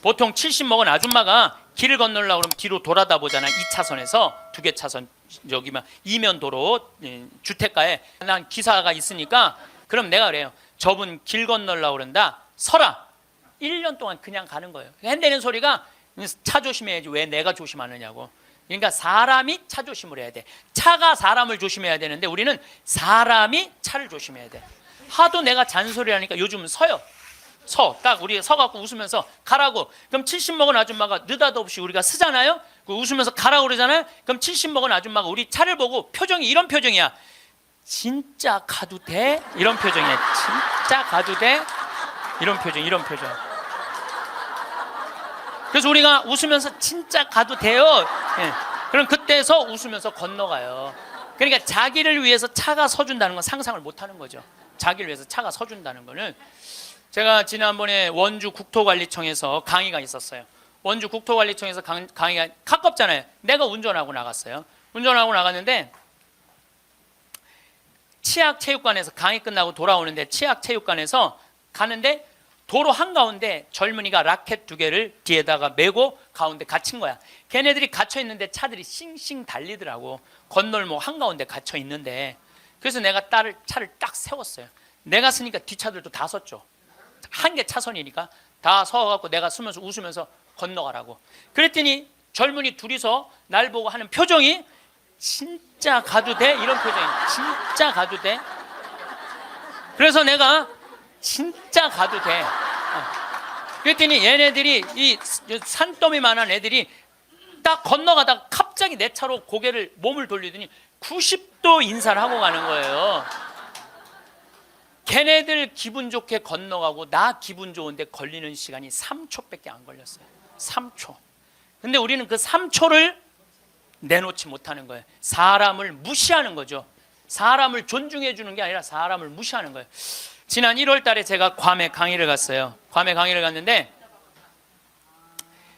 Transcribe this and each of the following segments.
보통 70 먹은 아줌마가 길을 건너려고 그러면 뒤로 돌아다 보잖아. 2차선에서 2개 차선 여기만 이면 도로 주택가에 난 기사가 있으니까 그럼 내가 그래요. 저분 길 건너려고 그런다. 서라. 1년 동안 그냥 가는 거예요. 핸대는 소리가 차 조심해야지 왜 내가 조심하느냐고. 그러니까 사람이 차 조심을 해야 돼. 차가 사람을 조심해야 되는데 우리는 사람이 차를 조심해야 돼. 하도 내가 잔소리하니까 요즘은 서요. 딱 우리 서갖고 웃으면서 가라고. 그럼 70 먹은 아줌마가 느닷없이 우리가 쓰잖아요. 웃으면서 가라고 그러잖아요. 그럼 70 먹은 아줌마가 우리 차를 보고 표정이 이런 표정이야. 진짜 가도 돼? 이런 표정이야. 진짜 가도 돼? 이런 표정. 그래서 우리가 웃으면서 진짜 가도 돼요. 예. 그럼 그때서 웃으면서 건너가요. 그러니까 자기를 위해서 차가 서준다는 건 상상을 못하는 거죠. 자기를 위해서 차가 서준다는 거는. 제가 지난번에 원주 국토관리청에서 강의가 있었어요. 원주 국토관리청에서 강의가 가깝잖아요. 내가 운전하고 나갔어요. 운전하고 나갔는데 치악체육관에서 강의 끝나고 돌아오는데 치악체육관에서 가는데 도로 한가운데 젊은이가 라켓 2개를 뒤에다가 메고 가운데 갇힌 거야. 걔네들이 갇혀 있는데 차들이 싱싱 달리더라고. 건널목 한가운데 갇혀 있는데. 그래서 내가 차를 딱 세웠어요. 내가 쓰니까 뒷차들도 다 섰죠. 한 개 차선이니까 다 서갖고 내가 쓰면서 웃으면서 건너가라고. 그랬더니 젊은이 둘이서 날 보고 하는 표정이 진짜 가도 돼? 이런 표정이야. 진짜 가도 돼? 그래서 내가 진짜 가도 돼. 그랬더니 얘네들이 이 산더미만한 애들이 딱 건너가다가 갑자기 내 차로 몸을 돌리더니 90도 인사를 하고 가는 거예요. 걔네들 기분 좋게 건너가고 나 기분 좋은데 걸리는 시간이 3초밖에 안 걸렸어요. 3초. 근데 우리는 그 3초를 내놓지 못하는 거예요. 사람을 무시하는 거죠. 사람을 존중해 주는 게 아니라 사람을 무시하는 거예요. 지난 1월 달에 제가 괌에 강의를 갔어요. 괌에 강의를 갔는데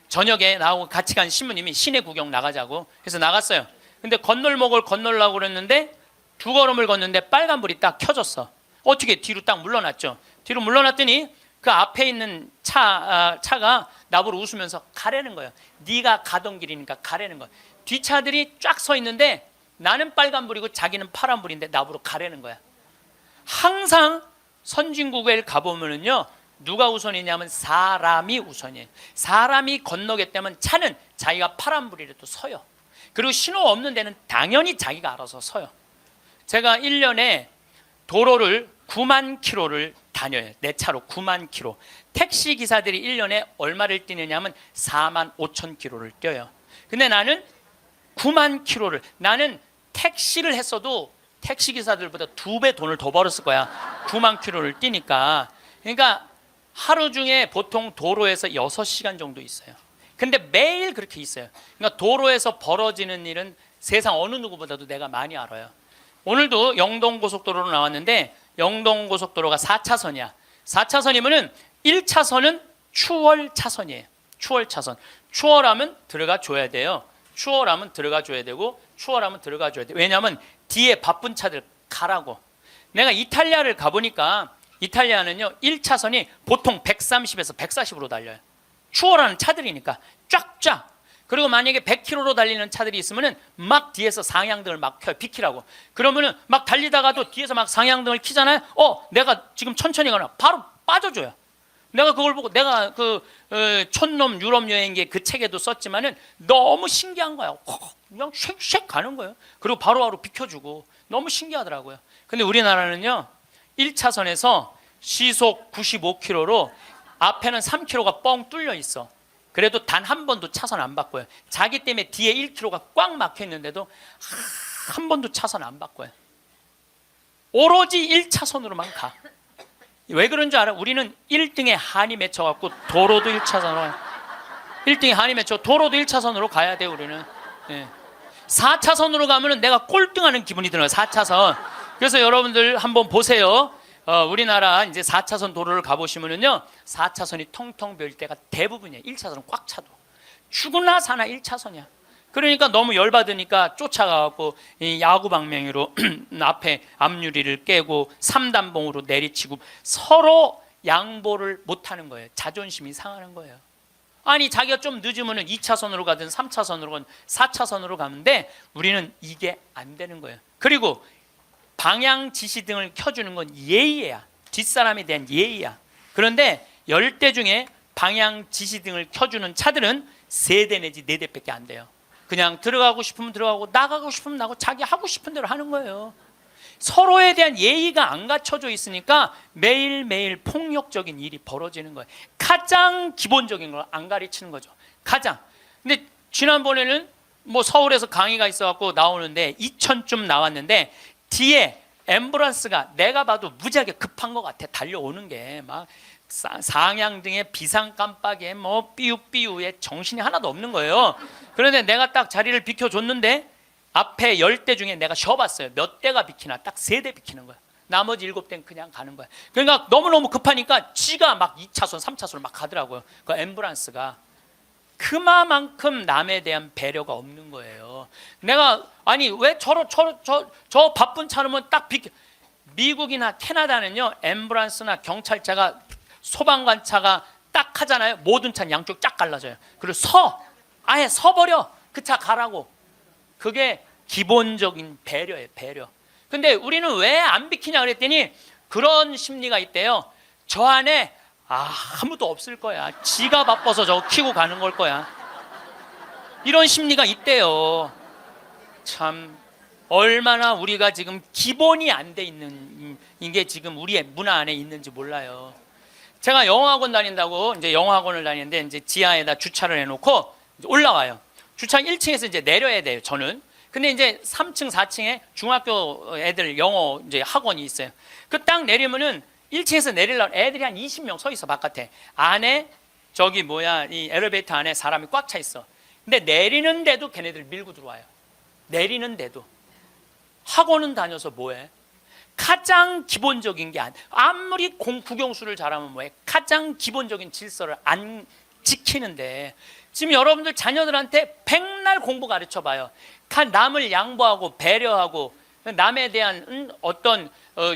저녁에 나하고 같이 간 신부님이 시내 구경 나가자고 해서 나갔어요. 근데 건널목을 건너려고 그랬는데 2걸음을 걷는데 빨간불이 딱 켜졌어. 어떻게 뒤로 딱 물러났죠. 뒤로 물러났더니 그 앞에 있는 차가 나보고 웃으면서 가라는 거예요. 네가 가던 길이니까 가라는 거예요. 뒷차들이 쫙 서 있는데 나는 빨간불이고 자기는 파란불인데 나보고 가라는 거야. 항상 선진국에 가보면은요 누가 우선이냐면 사람이 우선이에요. 사람이 건너겠다면 차는 자기가 파란불이라도 서요. 그리고 신호 없는 데는 당연히 자기가 알아서 서요. 제가 1년에 도로를 9만 킬로를 다녀요. 내 차로 9만 킬로. 택시 기사들이 1년에 얼마를 뛰느냐면 4만 5천 킬로를 뛰어요. 근데 나는 9만 킬로를, 나는 택시를 했어도 택시 기사들보다 2배 돈을 더 벌었을 거야. 9만 킬로를 뛰니까. 그러니까 하루 중에 보통 도로에서 6시간 정도 있어요. 근데 매일 그렇게 있어요. 그러니까 도로에서 벌어지는 일은 세상 어느 누구보다도 내가 많이 알아요. 오늘도 영동고속도로로 나왔는데 영동고속도로가 4차선이야. 4차선이면은 1차선은 추월차선이에요. 추월차선. 추월하면 들어가 줘야 돼요. 추월하면 들어가 줘야 되고 추월하면 들어가 줘야 돼. 왜냐하면 뒤에 바쁜 차들 가라고. 내가 이탈리아를 가보니까 이탈리아는요 1차선이 보통 130에서 140으로 달려요. 추월하는 차들이니까 쫙쫙. 그리고 만약에 100km로 달리는 차들이 있으면은 막 뒤에서 상향등을 막 켜요. 비키라고. 그러면은 막 달리다가도 뒤에서 막 상향등을 켜잖아요. 내가 지금 천천히 가나 바로 빠져줘요. 내가 그걸 보고 내가 촌놈 유럽 여행기 그 책에도 썼지만은 너무 신기한 거야. 그냥 쉑쉑 가는 거예요. 그리고 바로바로 비켜주고 너무 신기하더라고요. 근데 우리나라는요 1차선에서 시속 95km로 앞에는 3km가 뻥 뚫려 있어. 그래도 단 한 번도 차선 안 바꿔요. 자기 때문에 뒤에 1km가 꽉 막혀 있는데도 한 번도 차선 안 바꿔요. 오로지 1차선으로만 가. 왜 그런 줄 알아? 우리는 1등에 한이 맺혀갖고 도로도 1차선으로 1등에 한이 맺혀 도로도 1차선으로 가야 돼. 우리는 4차선으로 가면은 내가 꼴등하는 기분이 들어요. 4차선. 그래서 여러분들 한번 보세요. 우리나라 이제 4차선 도로를 가보시면은요 4차선이 텅텅 비일 때가 대부분이에요. 1차선은 꽉 차도 죽으나 사나 1차선이야. 그러니까 너무 열받으니까 쫓아가고 야구 방망이로 앞에 앞유리를 깨고 3단봉으로 내리치고 서로 양보를 못하는 거예요. 자존심이 상하는 거예요. 아니 자기가 좀 늦으면 2차선으로 가든 3차선으로 가든 4차선으로 가는데 우리는 이게 안 되는 거예요. 그리고 방향 지시등을 켜주는 건 예의야. 뒷사람에 대한 예의야. 그런데 10대 중에 방향 지시등을 켜주는 차들은 3대 내지 4대밖에 안 돼요. 그냥 들어가고 싶으면 들어가고 나가고 싶으면 나가고 자기 하고 싶은 대로 하는 거예요. 서로에 대한 예의가 안 갖춰져 있으니까 매일매일 폭력적인 일이 벌어지는 거예요. 가장 기본적인 걸 안 가르치는 거죠. 가장. 근데 지난번에는 뭐 서울에서 강의가 있어갖고 나오는데 2000쯤 나왔는데 뒤에 앰뷸런스가 내가 봐도 무지하게 급한 것 같아. 달려오는 게 막 상향등에 비상 깜빡이에 뭐 삐우삐우에 정신이 하나도 없는 거예요. 그런데 내가 딱 자리를 비켜줬는데 앞에 10대 중에 내가 쉬어봤어요. 몇 대가 비키나? 딱 3대 비키는 거야. 나머지 7대는 그냥 가는 거야. 그러니까 너무너무 급하니까 지가 막 2차선, 3차선을 막 가더라고요. 그 앰뷸런스가. 그만큼 남에 대한 배려가 없는 거예요. 내가 아니 왜 저 바쁜 차로면 딱 비켜. 미국이나 캐나다는요 앰뷸런스나 경찰차가 소방관차가 딱 하잖아요. 모든 차는 양쪽 쫙 갈라져요. 그리고 아예 서버려. 그 차 가라고. 그게 기본적인 배려예요. 배려. 근데 우리는 왜 안 비키냐 그랬더니 그런 심리가 있대요. 저 안에 아무도 없을 거야. 지가 바빠서 저거 키고 가는 걸 거야. 이런 심리가 있대요. 참 얼마나 우리가 지금 기본이 안 돼 있는 이게 지금 우리의 문화 안에 있는지 몰라요. 제가 영어학원 다닌다고 이제 영어학원을 다니는데 이제 지하에다 주차를 해놓고 이제 올라와요. 주차 1층에서 이제 내려야 돼요. 저는. 근데 이제 3층, 4층에 중학교 애들 영어 이제 학원이 있어요. 그 딱 내리면은 1층에서 내리려면 애들이 한 20명 서 있어 바깥에. 안에 이 엘리베이터 안에 사람이 꽉 차 있어. 근데 내리는데도 걔네들 밀고 들어와요. 내리는데도. 학원은 다녀서 뭐해? 가장 기본적인 게 아무리 국영수를 잘하면 뭐해? 가장 기본적인 질서를 안 지키는데 지금 여러분들 자녀들한테 백날 공부 가르쳐 봐요. 남을 양보하고 배려하고 남에 대한 어떤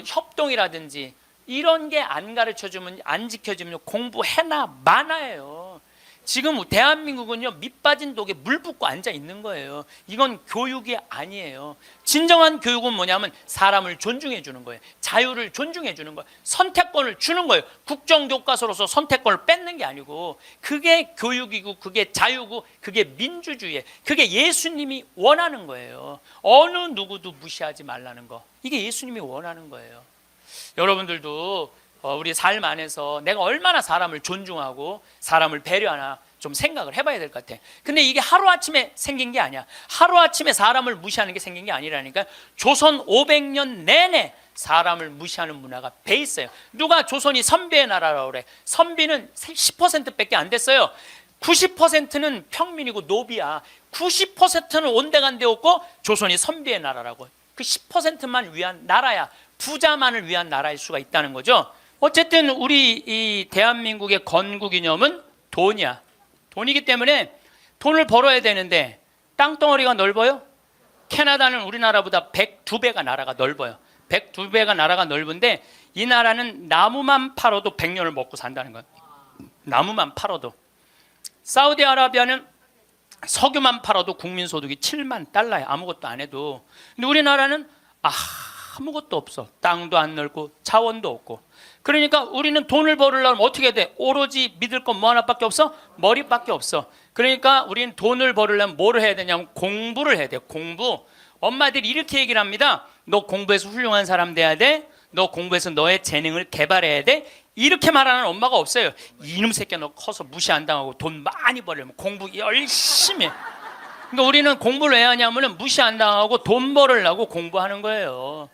협동이라든지 이런 게 안 가르쳐주면 안 지켜주면 공부해나 마나예요. 지금 대한민국은요 밑빠진 독에 물 붓고 앉아 있는 거예요. 이건 교육이 아니에요. 진정한 교육은 뭐냐면 사람을 존중해 주는 거예요. 자유를 존중해 주는 거예요. 선택권을 주는 거예요. 국정교과서로서 선택권을 뺏는 게 아니고 그게 교육이고 그게 자유고 그게 민주주의예요. 그게 예수님이 원하는 거예요. 어느 누구도 무시하지 말라는 거. 이게 예수님이 원하는 거예요. 여러분들도 우리 삶 안에서 내가 얼마나 사람을 존중하고 사람을 배려하나 좀 생각을 해봐야 될 것 같아. 근데 이게 하루아침에 생긴 게 아니야. 하루아침에 사람을 무시하는 게 생긴 게 아니라니까. 조선 500년 내내 사람을 무시하는 문화가 배 있어요. 누가 조선이 선비의 나라라고 그래. 선비는 10%밖에 안 됐어요. 90%는 평민이고 노비야. 90%는 온데간데 없고 조선이 선비의 나라라고. 그 10%만 위한 나라야. 부자만을 위한 나라일 수가 있다는 거죠. 어쨌든 우리 이 대한민국의 건국이념은 돈이야. 돈이기 때문에 돈을 벌어야 되는데 땅덩어리가 넓어요? 캐나다는 우리나라보다 102배가 나라가 넓어요. 102배가 나라가 넓은데 이 나라는 나무만 팔아도 100년을 먹고 산다는 거예요. 나무만 팔아도. 사우디아라비아는 석유만 팔아도 국민소득이 7만 달러야. 아무것도 안 해도. 근데 우리나라는 아무것도 없어. 땅도 안 넓고 자원도 없고. 그러니까 우리는 돈을 벌으려면 어떻게 돼? 오로지 믿을 건 뭐 하나밖에 없어? 머리밖에 없어. 그러니까 우리는 돈을 벌으려면 뭐를 해야 되냐면 공부를 해야 돼. 공부. 엄마들이 이렇게 얘기를 합니다. 너 공부해서 훌륭한 사람 돼야 돼. 너 공부해서 너의 재능을 개발해야 돼. 이렇게 말하는 엄마가 없어요. 이놈 새끼야 너 커서 무시 안 당하고 돈 많이 벌려면 공부 열심히 해. 그러니까 우리는 공부를 왜 하냐면 무시 안 당하고 돈 벌으려고 공부하는 거예요.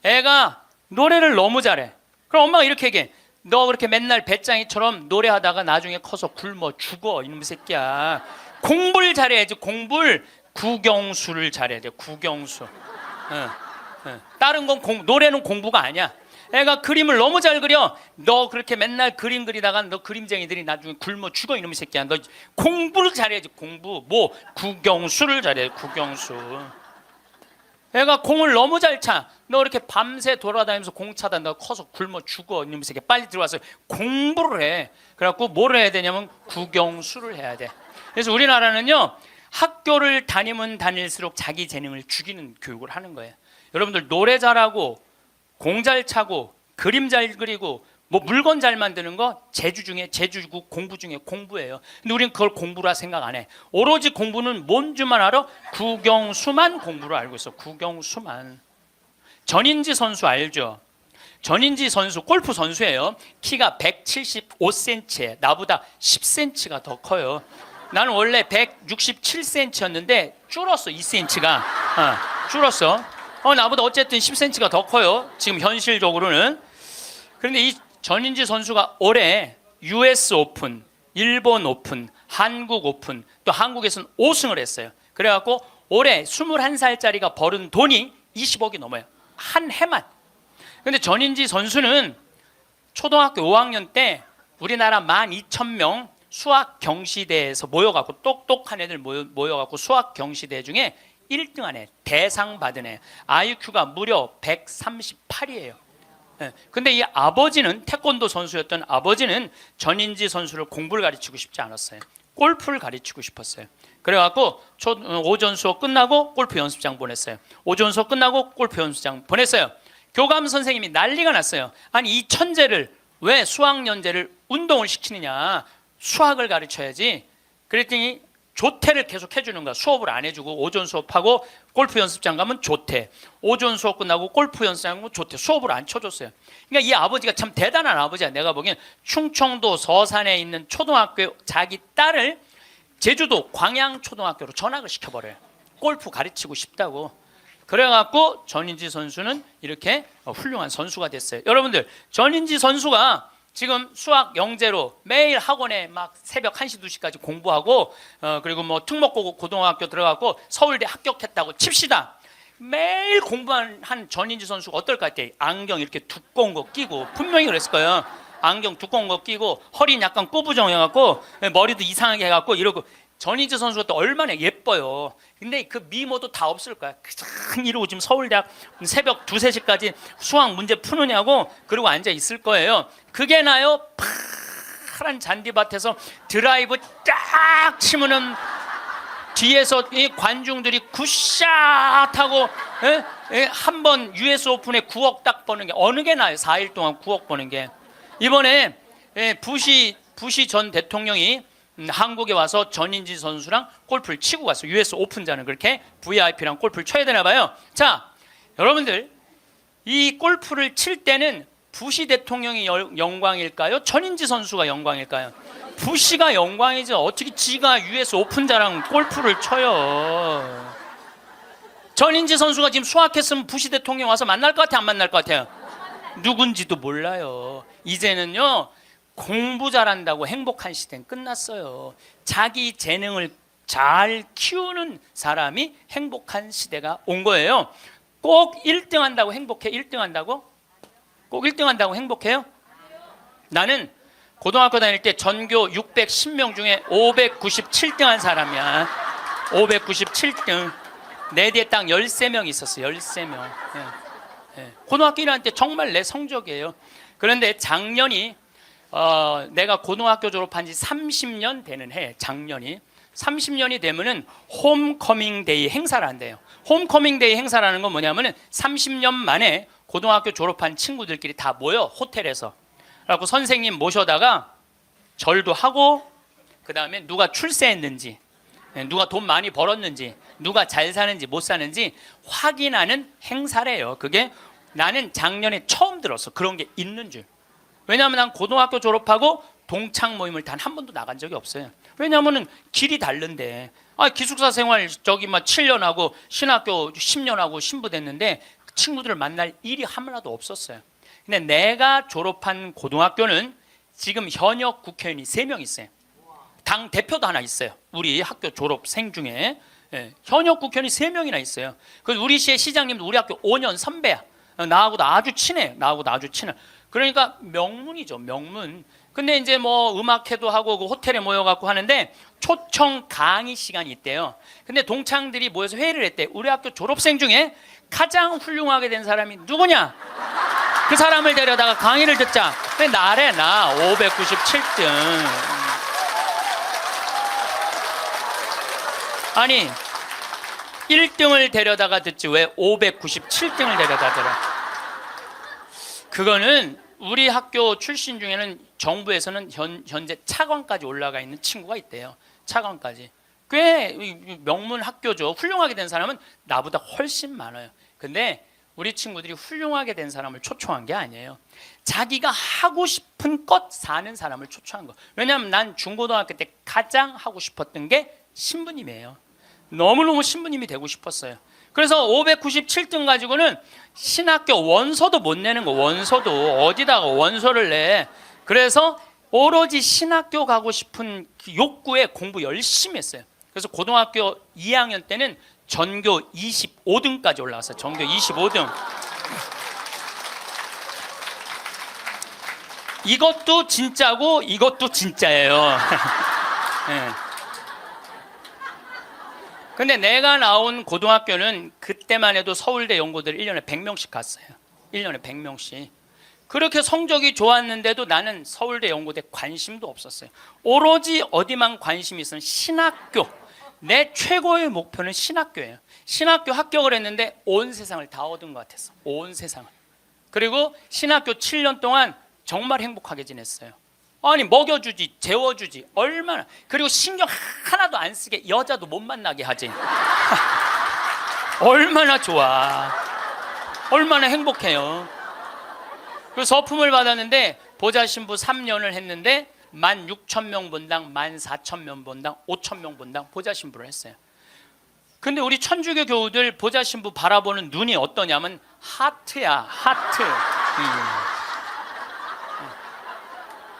애가 노래를 너무 잘해. 그럼 엄마가 이렇게 얘기해. 너 그렇게 맨날 배짱이처럼 노래하다가 나중에 커서 굶어 죽어 이놈 새끼야. 공부를 잘해야지. 공부를 국영수를 잘해야 돼. 국영수. 다른 건 노래는 공부가 아니야. 애가 그림을 너무 잘 그려. 너 그렇게 맨날 그림 그리다가 너 그림쟁이들이 나중에 굶어 죽어 이놈 새끼야. 너 공부를 잘해야지. 공부. 국영수를 잘해. 국영수. 애가 공을 너무 잘 차. 너 이렇게 밤새 돌아다니면서 공차다 너 커서 굶어 죽어 이러면서 이렇게 빨리 들어와서 공부를 해. 그래갖고 뭘 해야 되냐면 국영수를 해야 돼. 그래서 우리나라는요 학교를 다니면 다닐수록 자기 재능을 죽이는 교육을 하는 거예요. 여러분들 노래 잘하고 공 잘 차고 그림 잘 그리고 뭐 물건 잘 만드는 거 제주고 공부 중에 공부예요. 근데 우리는 그걸 공부라 생각 안 해. 오로지 공부는 뭔지만 알아? 국영수만 공부를 알고 있어. 국영수만. 전인지 선수 알죠? 전인지 선수 골프 선수예요. 키가 175cm에 나보다 10cm가 더 커요. 나는 원래 167cm였는데 줄었어. 2cm가 줄었어. 나보다 어쨌든 10cm가 더 커요. 지금 현실적으로는. 그런데 이 전인지 선수가 올해 US 오픈, 일본 오픈, 한국 오픈, 또 한국에서는 5승을 했어요. 그래갖고 올해 21살짜리가 벌은 돈이 20억이 넘어요. 한 해만. 근데 전인지 선수는 초등학교 5학년 때 우리나라 12,000명 수학 경시대에서 모여갖고 똑똑한 애들 모여갖고 수학 경시대 중에 1등한 애, 대상 받은 애. IQ가 무려 138이에요. 근데 이 아버지는 태권도 선수였던 아버지는 전인지 선수를 공부를 가르치고 싶지 않았어요. 골프를 가르치고 싶었어요. 그래갖고 오전 수업 끝나고 골프 연습장 보냈어요. 오전 수업 끝나고 골프 연습장 보냈어요. 교감 선생님이 난리가 났어요. 아니 이 천재를 왜 수학연재를 운동을 시키느냐. 수학을 가르쳐야지. 그랬더니 조퇴를 계속 해주는 거야. 수업을 안 해주고 오전 수업하고 골프 연습장 가면 조퇴. 오전 수업 끝나고 골프 연습장 가면 조퇴. 수업을 안 쳐줬어요. 그러니까 이 아버지가 참 대단한 아버지야. 내가 보기엔 충청도 서산에 있는 초등학교 자기 딸을 제주도 광양초등학교로 전학을 시켜버려요. 골프 가르치고 싶다고. 그래갖고 전인지 선수는 이렇게 훌륭한 선수가 됐어요. 여러분들 전인지 선수가 지금 수학 영재로 매일 학원에 막 새벽 1시 2시까지 공부하고 그리고 뭐 특목고 고등학교 들어가고 서울대 합격했다고 칩시다. 매일 공부한 전인지 선수가 어떨 것 같아요? 안경 이렇게 두꺼운 거 끼고 분명히 그랬을 거예요. 안경 두꺼운 거 끼고 허리는 약간 꼬부정해갖고 머리도 이상하게 해갖고 이러고 전인지 선수가 또 얼마나 예뻐요. 근데 그 미모도 다 없을 거야. 그냥 이러고 지금 서울대학 새벽 2, 3시까지 수학 문제 푸느냐고 그러고 앉아 있을 거예요. 그게 나요. 파란 잔디밭에서 드라이브 딱 치면은 뒤에서 이 관중들이 굿샷 하고 한 번 US 오픈에 9억 딱 버는 게 어느 게 나요? 4일 동안 9억 버는 게. 이번에 부시 전 대통령이 한국에 와서 전인지 선수랑 골프를 치고 갔어요. US 오픈자는 그렇게 VIP랑 골프를 쳐야 되나 봐요. 자, 여러분들 이 골프를 칠 때는 부시 대통령이 영광일까요? 전인지 선수가 영광일까요? 부시가 영광이죠. 어떻게 지가 US 오픈자랑 골프를 쳐요? 전인지 선수가 지금 수학했으면 부시 대통령 와서 만날 것 같아요? 안 만날 것 같아요? 누군지도 몰라요. 이제는요 공부 잘한다고 행복한 시대는 끝났어요. 자기 재능을 잘 키우는 사람이 행복한 시대가 온 거예요. 꼭 1등 한다고 행복해? 1등 한다고? 꼭 1등 한다고 행복해요? 나는 고등학교 다닐 때 전교 610명 중에 597등 한 사람이야. 597등. 내 뒤에 딱 13명 있었어. 13명. 고등학교 1학년 때 정말 내 성적이에요. 그런데 작년이 내가 고등학교 졸업한 지 30년 되는 해. 작년이 30년이 되면은 홈커밍 데이 행사를 한대요. 홈커밍 데이 행사라는 건 뭐냐면은 30년 만에 고등학교 졸업한 친구들끼리 다 모여 호텔에서. 그래갖고 선생님 모셔다가 절도 하고 그 다음에 누가 출세했는지 누가 돈 많이 벌었는지 누가 잘 사는지 못 사는지 확인하는 행사래요. 그게 나는 작년에 처음 들었어. 그런 게 있는 줄. 왜냐하면 난 고등학교 졸업하고 동창 모임을 단 한 번도 나간 적이 없어요. 왜냐하면 길이 다른데 기숙사 생활 저기 막 7년 하고 신학교 10년 하고 신부됐는데 친구들을 만날 일이 하나도 없었어요. 근데 내가 졸업한 고등학교는 지금 현역 국회의원이 3명 있어요. 당 대표도 하나 있어요. 우리 학교 졸업생 중에 현역 국회의원이 3명이나 있어요. 그래서 우리 시의 시장님도 우리 학교 5년 선배야. 나하고도 아주 친해. 그러니까 명문이죠, 명문. 근데 이제 뭐 음악회도 하고 그 호텔에 모여갖고 하는데 초청 강의 시간이 있대요. 근데 동창들이 모여서 회의를 했대. 우리 학교 졸업생 중에 가장 훌륭하게 된 사람이 누구냐? 그 사람을 데려다가 강의를 듣자. 왜 나래? 나 597등. 아니 1등을 데려다가 듣지 왜 597등을 데려다 들어? 그거는 우리 학교 출신 중에는 정부에서는 현재 차관까지 올라가 있는 친구가 있대요. 차관까지. 꽤 명문 학교죠. 훌륭하게 된 사람은 나보다 훨씬 많아요. 근데 우리 친구들이 훌륭하게 된 사람을 초청한 게 아니에요. 자기가 하고 싶은 것 사는 사람을 초청한 거. 왜냐하면 난 중고등학교 때 가장 하고 싶었던 게 신부님이에요. 너무너무 신부님이 되고 싶었어요. 그래서 597등 가지고는 신학교 원서도 못 내는 거. 원서도 어디다가 원서를 내. 그래서 오로지 신학교 가고 싶은 그 욕구에 공부 열심히 했어요. 그래서 고등학교 2학년 때는 전교 25등까지 올라왔어요. 전교 25등. 이것도 진짜고 이것도 진짜예요. 네. 근데 내가 나온 고등학교는 그때만 해도 서울대 연고들 1년에 100명씩 갔어요. 1년에 100명씩. 그렇게 성적이 좋았는데도 나는 서울대 연고대 관심도 없었어요. 오로지 어디만 관심이 있으면 신학교. 내 최고의 목표는 신학교예요. 신학교 합격을 했는데 온 세상을 다 얻은 것 같았어. 온 세상을. 그리고 신학교 7년 동안 정말 행복하게 지냈어요. 아니 먹여주지, 재워주지, 얼마나. 그리고 신경 하나도 안 쓰게 여자도 못 만나게 하지. 얼마나 좋아. 얼마나 행복해요. 그 서품을 받았는데 보좌 신부 3년을 했는데 16,000명 본당, 14,000명 본당, 5,000명 본당 보좌 신부를 했어요. 근데 우리 천주교 교우들 보좌 신부 바라보는 눈이 어떠냐면 하트야, 하트.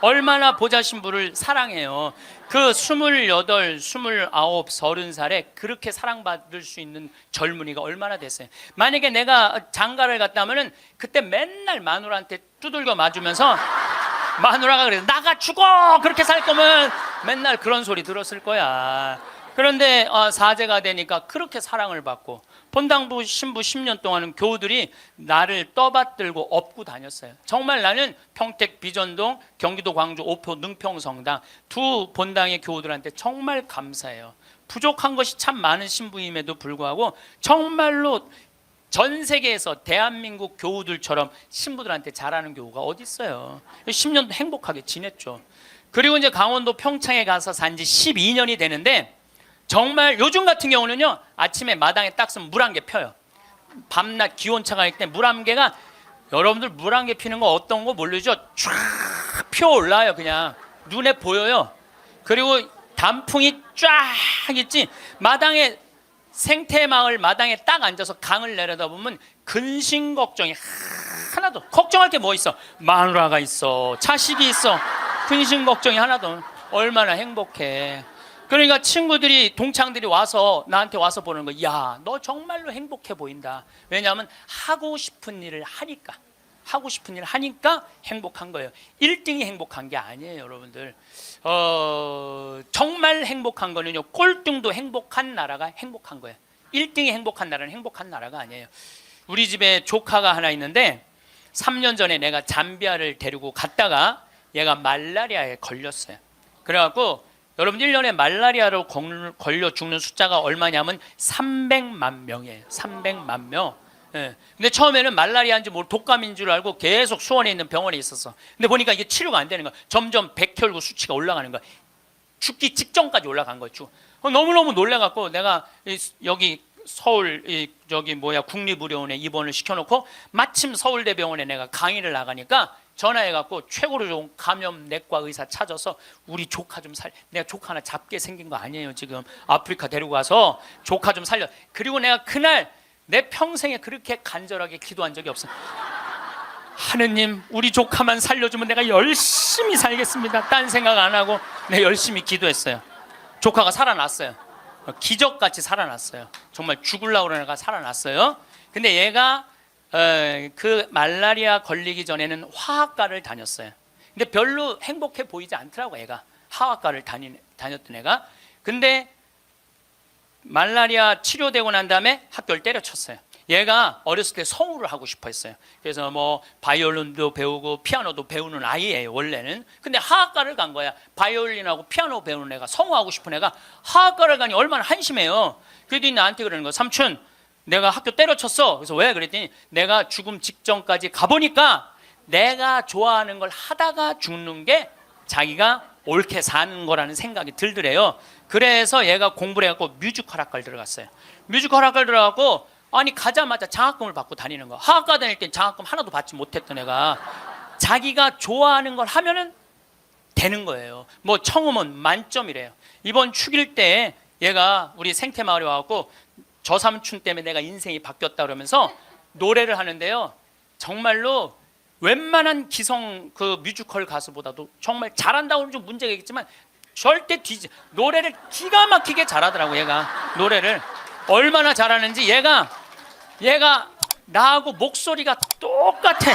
얼마나 보좌 신부를 사랑해요. 그 28, 29, 30살에 그렇게 사랑받을 수 있는 젊은이가 얼마나 됐어요. 만약에 내가 장가를 갔다 하면은 그때 맨날 마누라한테 두들겨 맞으면서 마누라가 그래서 나가 죽어 그렇게 살 거면 맨날 그런 소리 들었을 거야. 그런데 사제가 되니까 그렇게 사랑을 받고 본당부 신부 10년 동안은 교우들이 나를 떠받들고 업고 다녔어요. 정말 나는 평택 비전동, 경기도 광주 오표 능평성당 두 본당의 교우들한테 정말 감사해요. 부족한 것이 참 많은 신부임에도 불구하고 정말로 전 세계에서 대한민국 교우들처럼 신부들한테 잘하는 교우가 어디 있어요. 10년 행복하게 지냈죠. 그리고 이제 강원도 평창에 가서 산 지 12년이 되는데 정말 요즘 같은 경우는요 아침에 마당에 딱 서면 물 한 개 펴요. 밤낮 기온차가 있을 때 물 한 개가 여러분들 물 한 개 피는 거 어떤 거 모르죠? 쫙 피어올라요. 그냥 눈에 보여요. 그리고 단풍이 쫙 있지. 마당에 생태마을 마당에 딱 앉아서 강을 내려다보면 근심 걱정이 하나도 걱정할 게 뭐 있어? 마누라가 있어, 자식이 있어. 근심 걱정이 하나도. 얼마나 행복해. 그러니까 친구들이 동창들이 와서 나한테 와서 보는 거, 야, 너 정말로 행복해 보인다. 왜냐하면 하고 싶은 일을 하니까. 하고 싶은 일을 하니까 행복한 거예요. 1등이 행복한 게 아니에요, 여러분들. 정말 행복한 거는요, 꼴등도 행복한 나라가 행복한 거예요. 1등이 행복한 나라는 행복한 나라가 아니에요. 우리 집에 조카가 하나 있는데 3년 전에 내가 잠비아를 데리고 갔다가 얘가 말라리아에 걸렸어요. 그래갖고 여러분 1년에 말라리아로 걸려 죽는 숫자가 얼마냐면 300만 명이에요. 300만 명. 예. 근데 처음에는 말라리아인지 뭐 독감인 줄 알고 계속 수원에 있는 병원에 있었어. 근데 보니까 이게 치료가 안 되는 거야. 점점 백혈구 수치가 올라가는 거야. 죽기 직전까지 올라간 거야. 너무너무 놀래갖고 내가 여기 서울 국립의료원에 입원을 시켜놓고 마침 서울대병원에 내가 강의를 나가니까 전화해갖고 최고로 좋은 감염내과 의사 찾아서 우리 조카 좀 내가 조카 하나 잡게 생긴 거 아니에요. 지금 아프리카 데리고 가서 조카 좀 살려. 그리고 내가 그날 내 평생에 그렇게 간절하게 기도한 적이 없어. 하느님, 우리 조카만 살려주면 내가 열심히 살겠습니다. 딴 생각 안 하고 내가 열심히 기도했어요. 조카가 살아났어요. 기적같이 살아났어요. 정말 죽으려고 그러는 애가 살아났어요. 근데 얘가 그 말라리아 걸리기 전에는 화학과를 다녔어요. 근데 별로 행복해 보이지 않더라고. 애가 화학과를 다녔던 애가. 근데 말라리아 치료되고 난 다음에 학교를 때려쳤어요. 얘가 어렸을 때 성우를 하고 싶어 했어요. 그래서 뭐 바이올린도 배우고 피아노도 배우는 아이예요, 원래는. 근데 하악과를 간 거야. 바이올린하고 피아노 배우는 애가, 성우하고 싶은 애가 하악과를 가니 얼마나 한심해요. 그랬더니 나한테 그러는 거야. 삼촌, 내가 학교 때려쳤어. 그래서 왜? 그랬더니 내가 죽음 직전까지 가보니까 내가 좋아하는 걸 하다가 죽는 게 자기가 옳게 사는 거라는 생각이 들더래요. 그래서 얘가 공부를 해갖고 뮤지컬 학과를 들어갔어요. 뮤지컬 학과를 들어가고 아니 가자마자 장학금을 받고 다니는 거야. 하학과 다닐 땐 장학금 하나도 받지 못했던 애가 자기가 좋아하는 걸 하면은 되는 거예요. 뭐 청음은 만점이래요. 이번 축일 때 얘가 우리 생태마을에 와갖고 저 삼촌 때문에 내가 인생이 바뀌었다 그러면서 노래를 하는데요. 정말로 웬만한 기성 그 뮤지컬 가수보다도 정말 잘한다고 하면 좀 문제가 있겠지만 절대 노래를 기가 막히게 잘하더라고. 얘가 노래를 얼마나 잘하는지 얘가 나하고 목소리가 똑같아.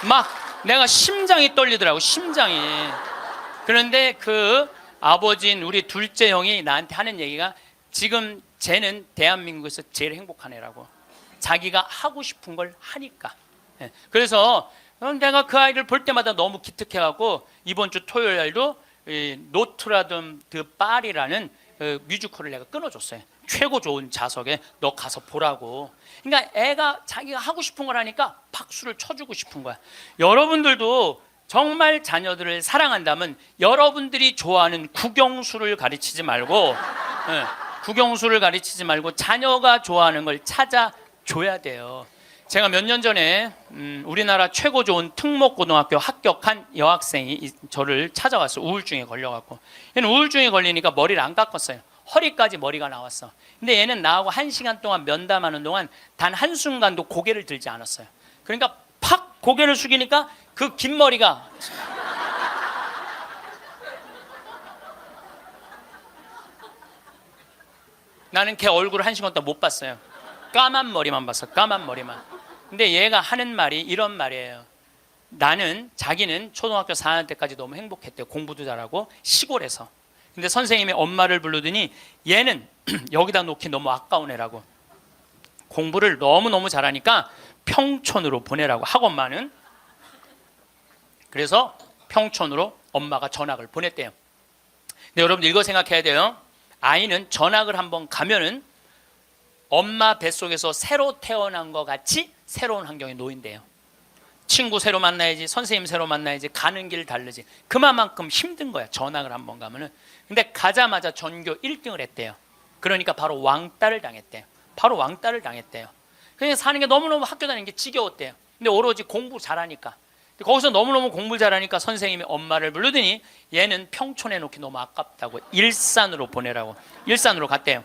막 내가 심장이 떨리더라고, 심장이. 그런데 그 아버지인 우리 둘째 형이 나한테 하는 얘기가 지금 쟤는 대한민국에서 제일 행복한 애라고. 자기가 하고 싶은 걸 하니까. 그래서 내가 그 아이를 볼 때마다 너무 기특해갖고 이번 주 토요일 날도 노트라듬 드 파리라는 뮤지컬을 내가 끊어줬어요. 최고 좋은 좌석에 너 가서 보라고. 그러니까 애가 자기가 하고 싶은 걸 하니까 박수를 쳐주고 싶은 거야. 여러분들도 정말 자녀들을 사랑한다면 여러분들이 좋아하는 국영수를 가르치지 말고 국영수를 가르치지 말고 자녀가 좋아하는 걸 찾아줘야 돼요. 제가 몇 년 전에 우리나라 최고 좋은 특목고등학교 합격한 여학생이 저를 찾아왔어. 우울증에 걸려갖고. 얘는 우울증에 걸리니까 머리를 안 깎았어요. 허리까지 머리가 나왔어. 근데 얘는 나하고 1시간 동안 면담하는 동안 단 한순간도 고개를 들지 않았어요. 그러니까 팍 고개를 숙이니까 그 긴 머리가 나는 걔 얼굴을 1시간 동안 못 봤어요. 까만 머리만 봤어. 까만 머리만. 근데 얘가 하는 말이 이런 말이에요. 자기는 초등학교 4학년 때까지 너무 행복했대요. 공부도 잘하고 시골에서. 근데 선생님이 엄마를 부르더니 얘는 여기다 놓기 너무 아까운 애라고. 공부를 너무너무 잘하니까 평촌으로 보내라고, 학원만은. 그래서 평촌으로 엄마가 전학을 보냈대요. 근데 여러분들 이거 생각해야 돼요. 아이는 전학을 한번 가면은 엄마 뱃속에서 새로 태어난 것 같이 새로운 환경에 놓인대요. 친구 새로 만나야지, 선생님 새로 만나야지, 가는 길 다르지. 그만큼 힘든 거야, 전학을 한번 가면은. 근데 가자마자 전교 1등을 했대요. 그러니까 바로 왕따를 당했대요. 바로 왕따를 당했대요. 그냥 사는 게 너무너무 학교 다니는 게 지겨웠대요. 근데 오로지 공부 잘하니까. 거기서 너무너무 공부를 잘하니까 선생님이 엄마를 부르더니 얘는 평촌에 놓기 너무 아깝다고 일산으로 보내라고. 일산으로 갔대요.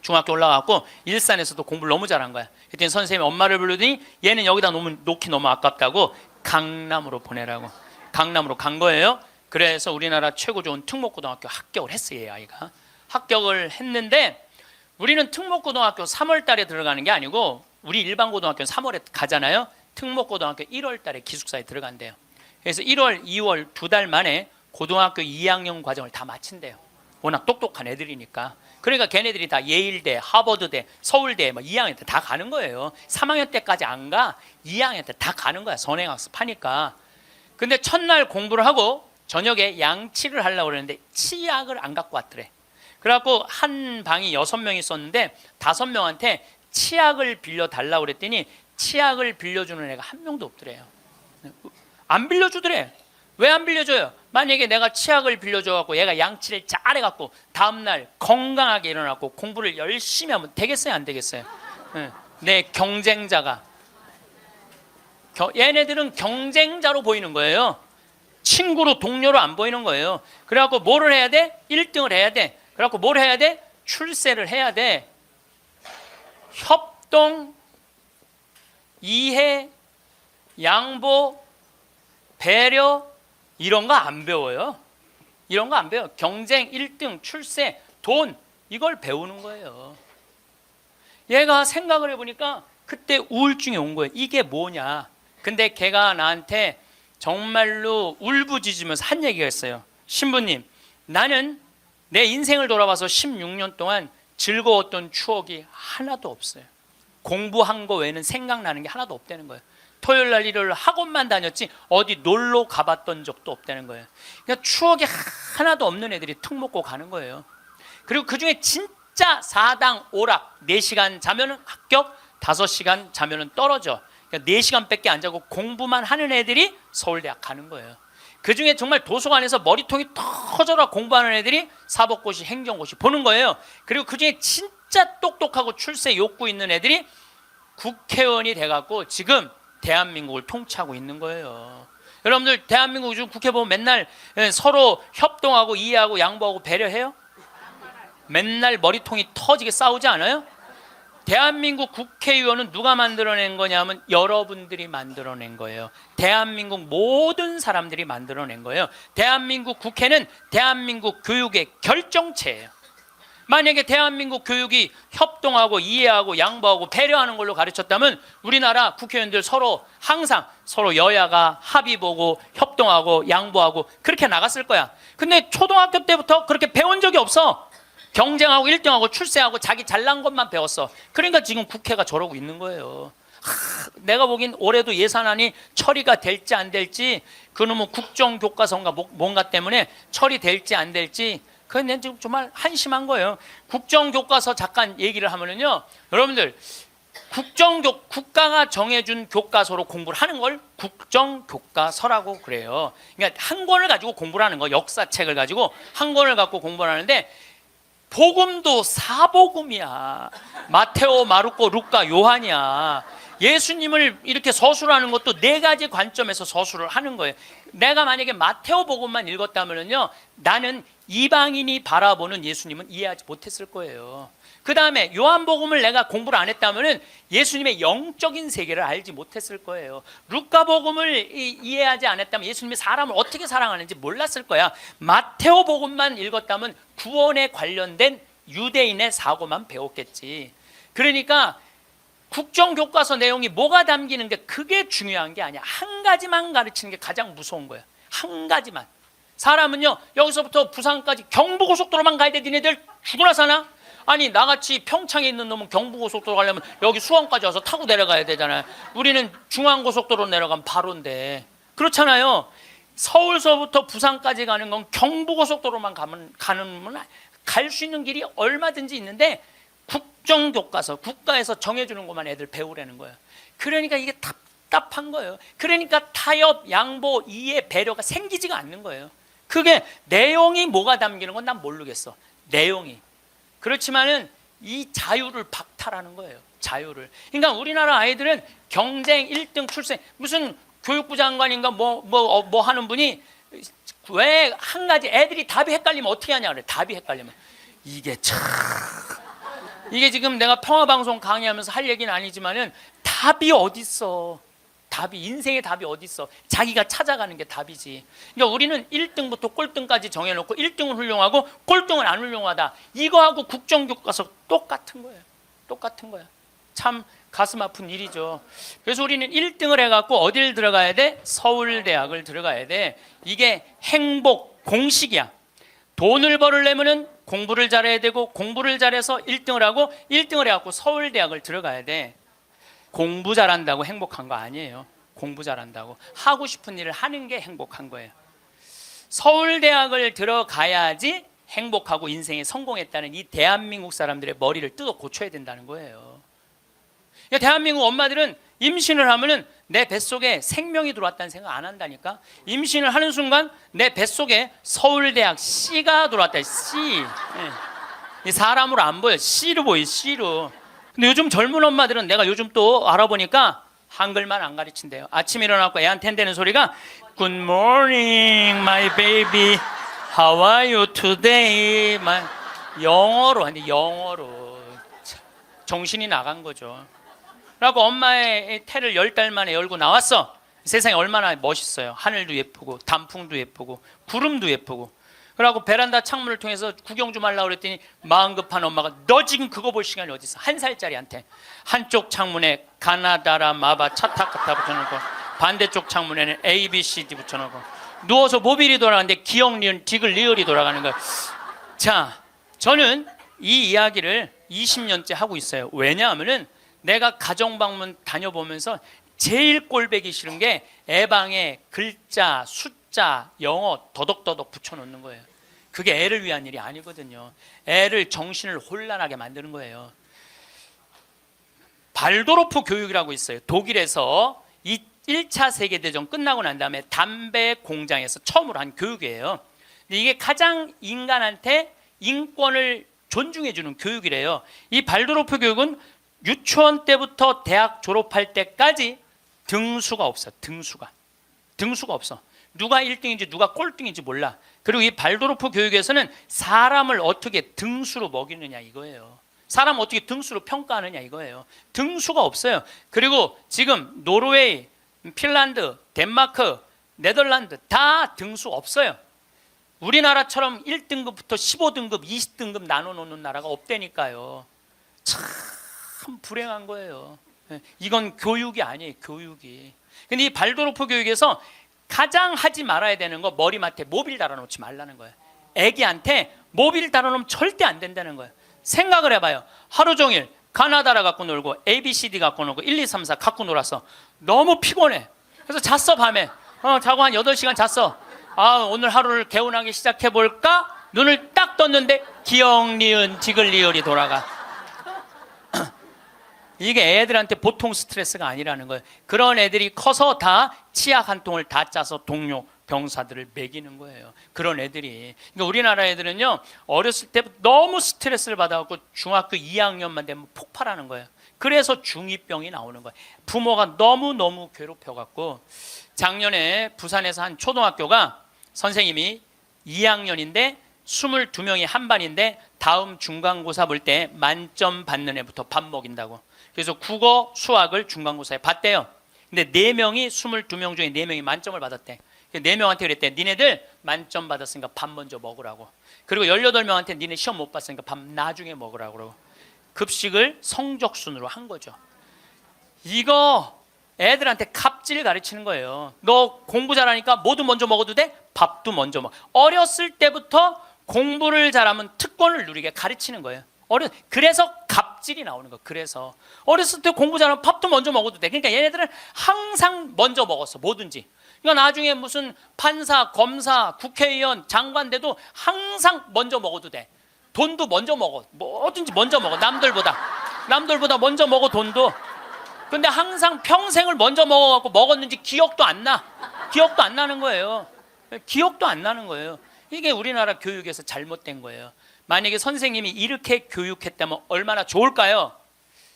중학교 올라가고 일산에서도 공부를 너무 잘한 거야. 그랬더니 선생님이 엄마를 부르더니 얘는 여기다 놓기 너무 아깝다고 강남으로 보내라고. 강남으로 간 거예요. 그래서 우리나라 최고 좋은 특목고등학교 합격을 했어요. 얘 아이가 합격을 했는데, 우리는 특목고등학교 3월 달에 들어가는 게 아니고 우리 일반 고등학교는 3월에 가잖아요. 특목고등학교 1월 달에 기숙사에 들어간대요. 그래서 1월, 2월 2달 만에 고등학교 2학년 과정을 다 마친대요. 워낙 똑똑한 애들이니까. 그러니까 걔네들이 다 예일대, 하버드대, 서울대 2학년 때 다 가는 거예요. 3학년 때까지 안 가. 2학년 때 다 가는 거야. 선행학습 하니까. 근데 첫날 공부를 하고 저녁에 양치를 하려고 그랬는데 치약을 안 갖고 왔더래. 그래갖고 한 방이 6명이 있었는데 5명한테 치약을 빌려달라고 그랬더니 치약을 빌려주는 애가 한 명도 없더래요. 안 빌려주더래. 왜 안 빌려줘요? 만약에 내가 치약을 빌려줘갖고 얘가 양치를 잘해갖고 다음날 건강하게 일어나고 공부를 열심히 하면 되겠어요? 안 되겠어요? 내 경쟁자가. 얘네들은 경쟁자로 보이는 거예요. 친구로, 동료로 안 보이는 거예요. 그래갖고 뭐를 해야 돼? 1등을 해야 돼. 그래갖고 뭘 해야 돼? 출세를 해야 돼. 협동, 이해, 양보, 배려, 이런 거 안 배워요. 이런 거 안 배워요. 경쟁, 1등, 출세, 돈, 이걸 배우는 거예요. 얘가 생각을 해보니까 그때 우울증이 온 거예요. 이게 뭐냐. 근데 걔가 나한테 정말로 울부짖으면서 한 얘기가 있어요. 신부님, 나는 내 인생을 돌아봐서 16년 동안 즐거웠던 추억이 하나도 없어요. 공부한 거 외에는 생각나는 게 하나도 없다는 거예요. 토요일 날 일요일 학원만 다녔지 어디 놀러 가봤던 적도 없다는 거예요. 그러니까 추억이 하나도 없는 애들이 특 먹고 가는 거예요. 그리고 그중에 진짜 4당 오락 4시간 자면은 합격, 5시간 자면은 떨어져. 그러니까 4시간밖에 안 자고 공부만 하는 애들이 서울대학 가는 거예요. 그중에 정말 도서관에서 머리통이 터져라 공부하는 애들이 사법고시, 행정고시 보는 거예요. 그리고 그중에 진짜 똑똑하고 출세 욕구 있는 애들이 국회의원이 돼갖고 지금 대한민국을 통치하고 있는 거예요. 여러분들 대한민국 요즘 국회 보면 맨날 서로 협동하고 이해하고 양보하고 배려해요? 맨날 머리통이 터지게 싸우지 않아요? 대한민국 국회의원은 누가 만들어낸 거냐면 여러분들이 만들어낸 거예요. 대한민국 모든 사람들이 만들어낸 거예요. 대한민국 국회는 대한민국 교육의 결정체예요. 만약에 대한민국 교육이 협동하고 이해하고 양보하고 배려하는 걸로 가르쳤다면 우리나라 국회의원들 서로 항상 서로 여야가 합의 보고 협동하고 양보하고 그렇게 나갔을 거야. 근데 초등학교 때부터 그렇게 배운 적이 없어. 경쟁하고 1등하고 출세하고 자기 잘난 것만 배웠어. 그러니까 지금 국회가 저러고 있는 거예요. 내가 보기엔 올해도 예산안이 처리가 될지 안 될지 그놈의 국정교과서인가 뭔가 때문에 처리될지 안 될지 그건 지금 정말 한심한 거예요. 국정교과서 잠깐 얘기를 하면은요, 여러분들 국가가 정해준 교과서로 공부를 하는 걸 국정교과서라고 그래요. 그러니까 한 권을 가지고 공부를 하는 거, 역사책을 가지고 한 권을 갖고 공부를 하는데 복음도 사복음이야. 마테오, 마르코, 루카, 요한이야. 예수님을 이렇게 서술하는 것도 4가지 관점에서 서술을 하는 거예요. 내가 만약에 마테오 복음만 읽었다면요, 나는 이방인이 바라보는 예수님은 이해하지 못했을 거예요. 그 다음에 요한복음을 내가 공부를 안 했다면 예수님의 영적인 세계를 알지 못했을 거예요. 루카복음을 이해하지 않았다면 예수님이 사람을 어떻게 사랑하는지 몰랐을 거야. 마테오복음만 읽었다면 구원에 관련된 유대인의 사고만 배웠겠지. 그러니까 국정교과서 내용이 뭐가 담기는 게 그게 중요한 게 아니야. 한 가지만 가르치는 게 가장 무서운 거야. 한 가지만. 사람은요, 여기서부터 부산까지 경부고속도로만 가야 돼. 니네들 죽으나 사나? 아니, 나같이 평창에 있는 놈은 경부고속도로 가려면 여기 수원까지 와서 타고 내려가야 되잖아요. 우리는 중앙고속도로 내려가면 바로인데. 그렇잖아요. 서울서부터 부산까지 가는 건 경부고속도로만 가면 갈 수 있는 길이 얼마든지 있는데 국정교과서, 국가에서 정해주는 것만 애들 배우라는 거예요. 그러니까 이게 답답한 거예요. 그러니까 타협, 양보, 이해, 배려가 생기지가 않는 거예요. 그게 내용이 뭐가 담기는 건 난 모르겠어. 내용이. 그렇지만은 이 자유를 박탈하는 거예요. 자유를. 그러니까 우리나라 아이들은 경쟁 1등 출생, 무슨 교육부 장관인가 뭐 하는 분이 왜 한 가지 애들이 답이 헷갈리면 어떻게 하냐 그래. 답이 헷갈리면 이게 참, 이게 지금 내가 평화방송 강의하면서 할 얘기는 아니지만은 답이 어딨어. 답이, 인생의 답이 어딨어. 자기가 찾아가는 게 답이지. 그러니까 우리는 1등부터 꼴등까지 정해놓고 1등은 훌륭하고 꼴등은 안 훌륭하다. 이거하고 국정교과서 똑같은 거예요. 똑같은 거야. 참 가슴 아픈 일이죠. 그래서 우리는 1등을 해갖고 어딜 들어가야 돼? 서울대학을 들어가야 돼. 이게 행복 공식이야. 돈을 벌으려면은 공부를 잘해야 되고 공부를 잘해서 1등을 하고 1등을 해갖고 서울대학을 들어가야 돼. 공부 잘한다고 행복한 거 아니에요. 공부 잘한다고 하고 싶은 일을 하는 게 행복한 거예요. 서울대학을 들어가야지 행복하고 인생에 성공했다는 이 대한민국 사람들의 머리를 뜯어 고쳐야 된다는 거예요. 대한민국 엄마들은 임신을 하면은 내 뱃속에 생명이 들어왔다는 생각 안 한다니까. 임신을 하는 순간 내 뱃속에 서울대학 C가 들어왔다. C. 이 사람으로 안 보여. C로 보여. C로. 근데 요즘 젊은 엄마들은 내가 요즘 또 알아보니까 한글만 안 가르친대요. 아침에 일어나고 애한테 한다는 소리가 Good morning, my baby. How are you today? 영어로 하는데 영어로. 정신이 나간 거죠. 라고 엄마의 태를 10달 만에 열고 나왔어. 세상이 얼마나 멋있어요. 하늘도 예쁘고 단풍도 예쁘고 구름도 예쁘고. 그러고 베란다 창문을 통해서 구경 좀 하려고 그랬더니 마음 급한 엄마가 너 지금 그거 볼 시간이 어디 있어. 1살짜리한테 한쪽 창문에 가나다라 마바 차타카타 붙여놓고 반대쪽 창문에는 ABCD 붙여놓고 누워서 모빌이 돌아가는데 기억, 니은, 디귿, 리을이 돌아가는 거야. 자, 저는 이 이야기를 20년째 하고 있어요. 왜냐하면은 내가 가정방문 다녀보면서 제일 꼴보기 싫은 게 애방에 글자, 숫자, 영어 더덕더덕 붙여놓는 거예요. 그게 애를 위한 일이 아니거든요. 애를 정신을 혼란하게 만드는 거예요. 발도르프 교육이라고 있어요. 독일에서 이 1차 세계대전 끝나고 난 다음에 담배 공장에서 처음으로 한 교육이에요. 근데 이게 가장 인간한테 인권을 존중해주는 교육이래요. 이 발도르프 교육은 유치원 때부터 대학 졸업할 때까지 등수가 없어. 등수가 없어. 누가 1등인지 누가 꼴등인지 몰라. 그리고 이 발도르프 교육에서는 사람을 어떻게 등수로 먹이느냐 이거예요. 사람 어떻게 등수로 평가하느냐 이거예요. 등수가 없어요. 그리고 지금 노르웨이, 핀란드, 덴마크, 네덜란드 다 등수 없어요. 우리나라처럼 1등급부터 15등급, 20등급 나눠놓는 나라가 없다니까요. 참 불행한 거예요. 이건 교육이 아니에요. 교육이. 근데 이 발도르프 교육에서 가장 하지 말아야 되는 거 머리맡에 모빌 달아놓지 말라는 거예요. 애기한테 모빌 달아놓으면 절대 안 된다는 거예요. 생각을 해봐요. 하루 종일 가나다라 갖고 놀고 ABCD 갖고 놀고 1, 2, 3, 4 갖고 놀아서 너무 피곤해. 그래서 잤어 밤에. 자고 한 8시간 잤어. 오늘 하루를 개운하게 시작해볼까? 눈을 딱 떴는데 기역, 니은, 지글, 리을이 돌아가. 이게 애들한테 보통 스트레스가 아니라는 거예요. 그런 애들이 커서 다 치약 한 통을 다 짜서 동료 병사들을 먹이는 거예요. 그런 애들이. 그러니까 우리나라 애들은요, 어렸을 때부터 너무 스트레스를 받아갖고 중학교 2학년만 되면 폭발하는 거예요. 그래서 중2병이 나오는 거예요. 부모가 너무너무 괴롭혀갖고. 작년에 부산에서 한 초등학교가 선생님이 2학년인데 22명이 한 반인데 다음 중간고사 볼 때 만점 받는 애부터 밥 먹인다고. 그래서 국어, 수학을 중간고사에 봤대요. 근데 4명이 22명 중에 4명이 만점을 받았대. 4명한테 그랬대. 니네들 만점 받았으니까 밥 먼저 먹으라고. 그리고 18명한테 니네 시험 못 봤으니까 밥 나중에 먹으라고. 그러고 급식을 성적순으로 한 거죠. 이거 애들한테 갑질 가르치는 거예요. 너 공부 잘하니까 뭐도 먼저 먹어도 돼? 밥도 먼저 먹어. 어렸을 때부터 공부를 잘하면 특권을 누리게 가르치는 거예요. 그래서 갑질이 나오는 거. 그래서 어렸을 때 공부 잘하면 밥도 먼저 먹어도 돼. 그러니까 얘네들은 항상 먼저 먹었어. 뭐든지. 그러니까 나중에 무슨 판사, 검사, 국회의원, 장관 돼도 항상 먼저 먹어도 돼. 돈도 먼저 먹어. 뭐든지 먼저 먹어. 남들보다 먼저 먹어. 돈도. 근데 항상 평생을 먼저 먹어갖고 먹었는지 기억도 안 나. 기억도 안 나는 거예요. 기억도 안 나는 거예요. 이게 우리나라 교육에서 잘못된 거예요. 만약에 선생님이 이렇게 교육했다면 얼마나 좋을까요?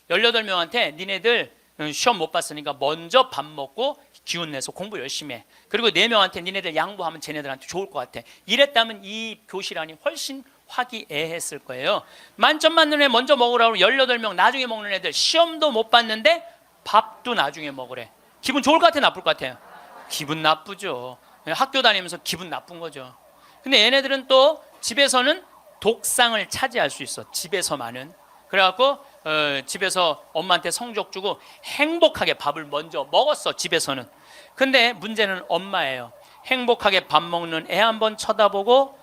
18명한테 니네들 시험 못 봤으니까 먼저 밥 먹고 기운 내서 공부 열심히 해. 그리고 4명한테 니네들 양보하면 쟤네들한테 좋을 것 같아. 이랬다면 이 교실 안이 훨씬 화기애애했을 거예요. 만점 맞는 애 먼저 먹으라고 18명 나중에 먹는 애들 시험도 못 봤는데 밥도 나중에 먹으래. 기분 좋을 것 같아, 나쁠 것 같아요? 기분 나쁘죠. 학교 다니면서 기분 나쁜 거죠. 근데 얘네들은 또 집에서는 독상을 차지할 수 있어. 집에서만은. 그래갖고 집에서 엄마한테 성적 주고 행복하게 밥을 먼저 먹었어. 집에서는. 근데 문제는 엄마예요. 행복하게 밥 먹는 애 한번 쳐다보고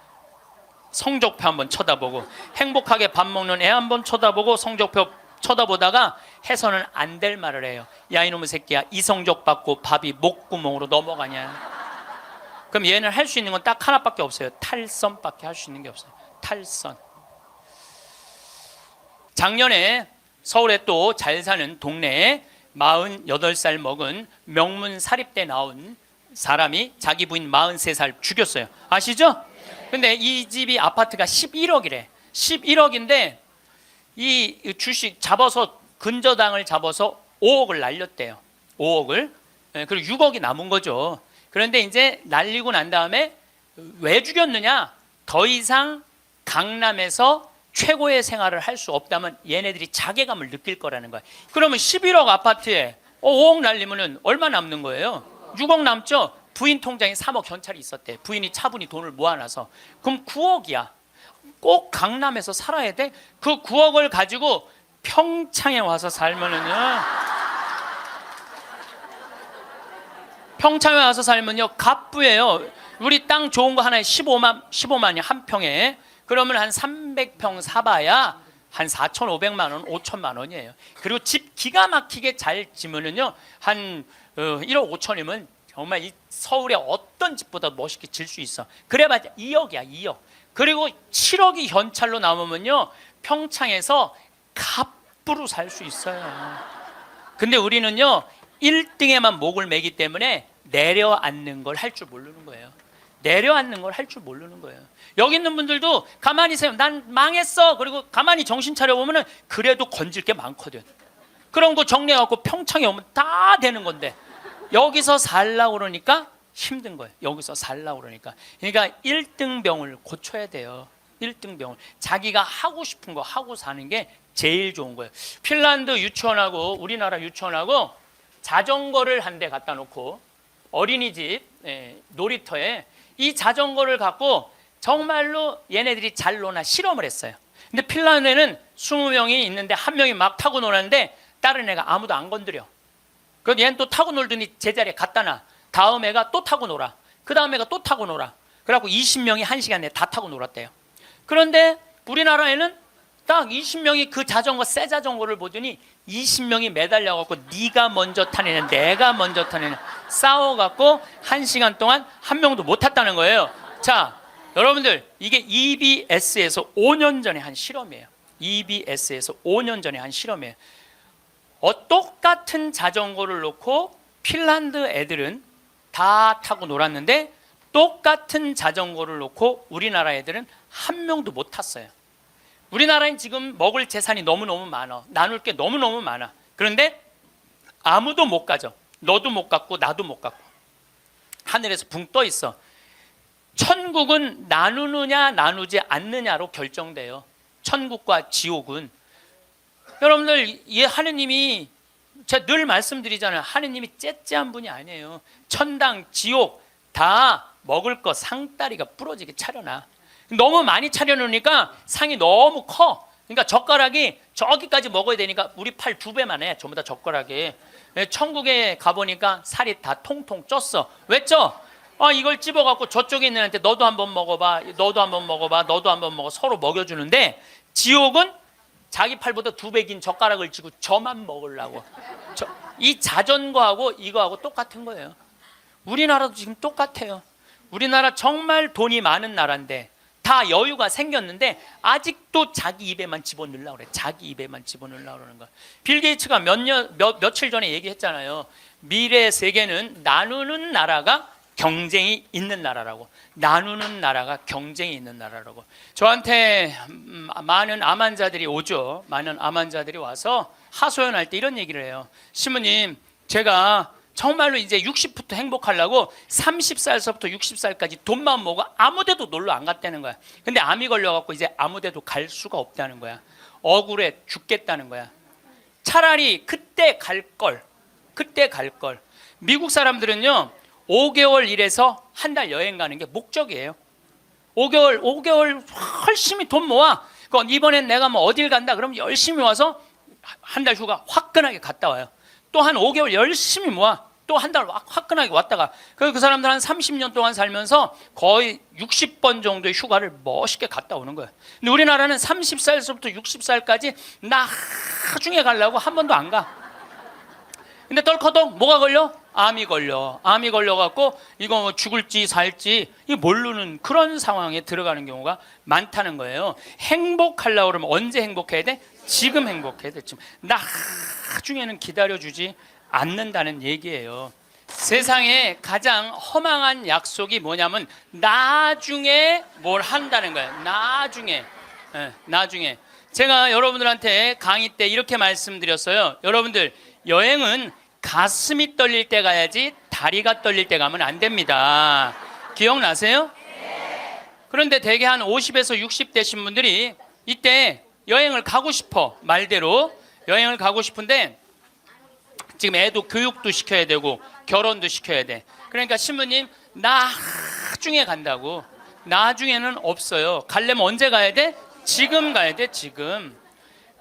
성적표 한번 쳐다보고 행복하게 밥 먹는 애 한번 쳐다보고 성적표 쳐다보다가 해서는 안 될 말을 해요. 야 이놈의 새끼야, 이 성적 받고 밥이 목구멍으로 넘어가냐. 그럼 얘는 할 수 있는 건 딱 하나밖에 없어요. 탈선밖에 할 수 있는 게 없어요. 탈선. 작년에 서울에 또 잘 사는 동네에 48살 먹은 명문 사립대 나온 사람이 자기 부인 43살 죽였어요. 아시죠? 근데 이 집이 아파트가 11억이래. 11억인데 이 주식 잡아서 근저당을 잡아서 5억을 날렸대요. 5억을. 그리고 6억이 남은 거죠. 그런데 이제 날리고 난 다음에 왜 죽였느냐? 더 이상 강남에서 최고의 생활을 할 수 없다면 얘네들이 자괴감을 느낄 거라는 거예요. 그러면 11억 아파트에 5억 날리면 얼마 남는 거예요? 6억 남죠? 부인 통장에 3억 현찰이 있었대. 부인이 차분히 돈을 모아놔서. 그럼 9억이야. 꼭 강남에서 살아야 돼? 그 9억을 가지고 평창에 와서 살면은요. 평창에 와서 살면요 갑부예요. 우리 땅 좋은 거 하나에 15만이 한 평에. 그러면 한 300평 사봐야 한 4,500만 원, 5천만 원이에요. 그리고 집 기가 막히게 잘 지면은요, 한 1억 5천이면 정말 이 서울의 어떤 집보다 멋있게 질 수 있어. 그래봤자 2억이야, 2억. 그리고 7억이 현찰로 남으면요, 평창에서 갑부로 살 수 있어요. 근데 우리는요, 1등에만 목을 매기 때문에 내려앉는 걸 할 줄 모르는 거예요. 내려앉는 걸 할 줄 모르는 거예요. 여기 있는 분들도 가만히 있어요. 난 망했어. 그리고 가만히 정신 차려보면 그래도 건질 게 많거든. 그런 거 정리해갖고 평창에 오면 다 되는 건데 여기서 살라고 그러니까 힘든 거예요. 여기서 살라고 그러니까. 그러니까 1등병을 고쳐야 돼요. 1등병을. 자기가 하고 싶은 거 하고 사는 게 제일 좋은 거예요. 핀란드 유치원하고 우리나라 유치원하고 자전거를 한 대 갖다 놓고 어린이집 놀이터에 이 자전거를 갖고 정말로 얘네들이 잘 노나 실험을 했어요. 근데 핀란드에는 20명이 있는데 한 명이 막 타고 노는데 다른 애가 아무도 안 건드려. 그래서 얘는 또 타고 놀더니 제자리에 갖다 놔. 다음 애가 또 타고 놀아. 그 다음 애가 또 타고 놀아. 그래갖고 20명이 1시간 내에 다 타고 놀았대요. 그런데 우리나라에는 딱 20명이 그 자전거, 새 자전거를 보더니 20명이 매달려갖고 네가 먼저 타느냐 내가 먼저 타느냐 싸워갖고 1시간 동안 한 명도 못 탔다는 거예요. 자, 여러분들 이게 EBS에서 5년 전에 한 실험이에요. EBS에서 5년 전에 한 실험이에요. 똑같은 자전거를 놓고 핀란드 애들은 다 타고 놀았는데 똑같은 자전거를 놓고 우리나라 애들은 한 명도 못 탔어요. 우리나라엔 지금 먹을 재산이 너무너무 많아. 나눌 게 너무너무 많아. 그런데 아무도 못 가져. 너도 못 갔고 나도 못 갔고. 하늘에서 붕 떠 있어. 천국은 나누느냐 나누지 않느냐로 결정돼요. 천국과 지옥은. 여러분들 이 하느님이 제가 늘 말씀드리잖아요. 하느님이 째째한 분이 아니에요. 천당, 지옥 다 먹을 거 상다리가 부러지게 차려놔. 너무 많이 차려놓으니까 상이 너무 커. 그러니까 젓가락이 저기까지 먹어야 되니까 우리 팔 2배만 해. 전부 다 젓가락이. 천국에 가보니까 살이 다 통통 쪘어. 왜 쪄? 이걸 찝어갖고 저쪽에 있는 애한테 너도 한번 먹어봐. 너도 한번 먹어봐. 너도 한번 먹어. 서로 먹여주는데 지옥은 자기 팔보다 2배 긴 젓가락을 쥐고 저만 먹으려고. 이 자전거하고 이거하고 똑같은 거예요. 우리나라도 지금 똑같아요. 우리나라 정말 돈이 많은 나라인데 다 여유가 생겼는데 아직도 자기 입에만 집어넣으려고 그래. 자기 입에만 집어넣으려고 그러는 거야. 빌 게이츠가 며칠 전에 얘기했잖아요. 미래 세계는 나누는 나라가 경쟁이 있는 나라라고. 나누는 나라가 경쟁이 있는 나라라고. 저한테 많은 암 환자들이 오죠. 많은 암 환자들이 와서 하소연할 때 이런 얘기를 해요. 신부님, 제가 정말로 이제 60부터 행복하려고 30살서부터 60살까지 돈만 모고 아무데도 놀러 안 갔다는 거야. 근데 암이 걸려갖고 이제 아무데도 갈 수가 없다는 거야. 억울해 죽겠다는 거야. 차라리 그때 갈 걸. 그때 갈 걸. 미국 사람들은요 5개월 일해서 한 달 여행 가는 게 목적이에요. 5개월 열심히 돈 모아. 이번엔 내가 뭐 어딜 간다 그러면 열심히 와서 한 달 휴가 화끈하게 갔다 와요. 또 한 5개월 열심히 모아. 또 한 달 화끈하게 왔다가 그 사람들 한 30년 동안 살면서 거의 60번 정도의 휴가를 멋있게 갔다 오는 거예요. 근데 우리나라는 30살부터 60살까지 나중에 가려고 한 번도 안 가. 근데 덜커덕 뭐가 걸려? 암이 걸려. 암이 걸려갖고 이거 뭐 죽을지 살지 이 모르는 그런 상황에 들어가는 경우가 많다는 거예요. 행복하려고 그러면 언제 행복해야 돼? 지금 행복해야 돼. 지금. 나중에는 기다려주지 않는다는 얘기예요. 세상에 가장 허망한 약속이 뭐냐면 나중에 뭘 한다는 거예요. 나중에. 나중에. 제가 여러분들한테 강의 때 이렇게 말씀드렸어요. 여러분들 여행은 가슴이 떨릴 때 가야지 다리가 떨릴 때 가면 안 됩니다. 기억나세요? 그런데 대개 한 50에서 60 되신 분들이 이때 여행을 가고 싶어. 말대로 여행을 가고 싶은데 지금 애도 교육도 시켜야 되고 결혼도 시켜야 돼. 그러니까 신부님 나중에 간다고. 나중에는 없어요. 가려면 언제 가야 돼? 지금 가야 돼. 지금.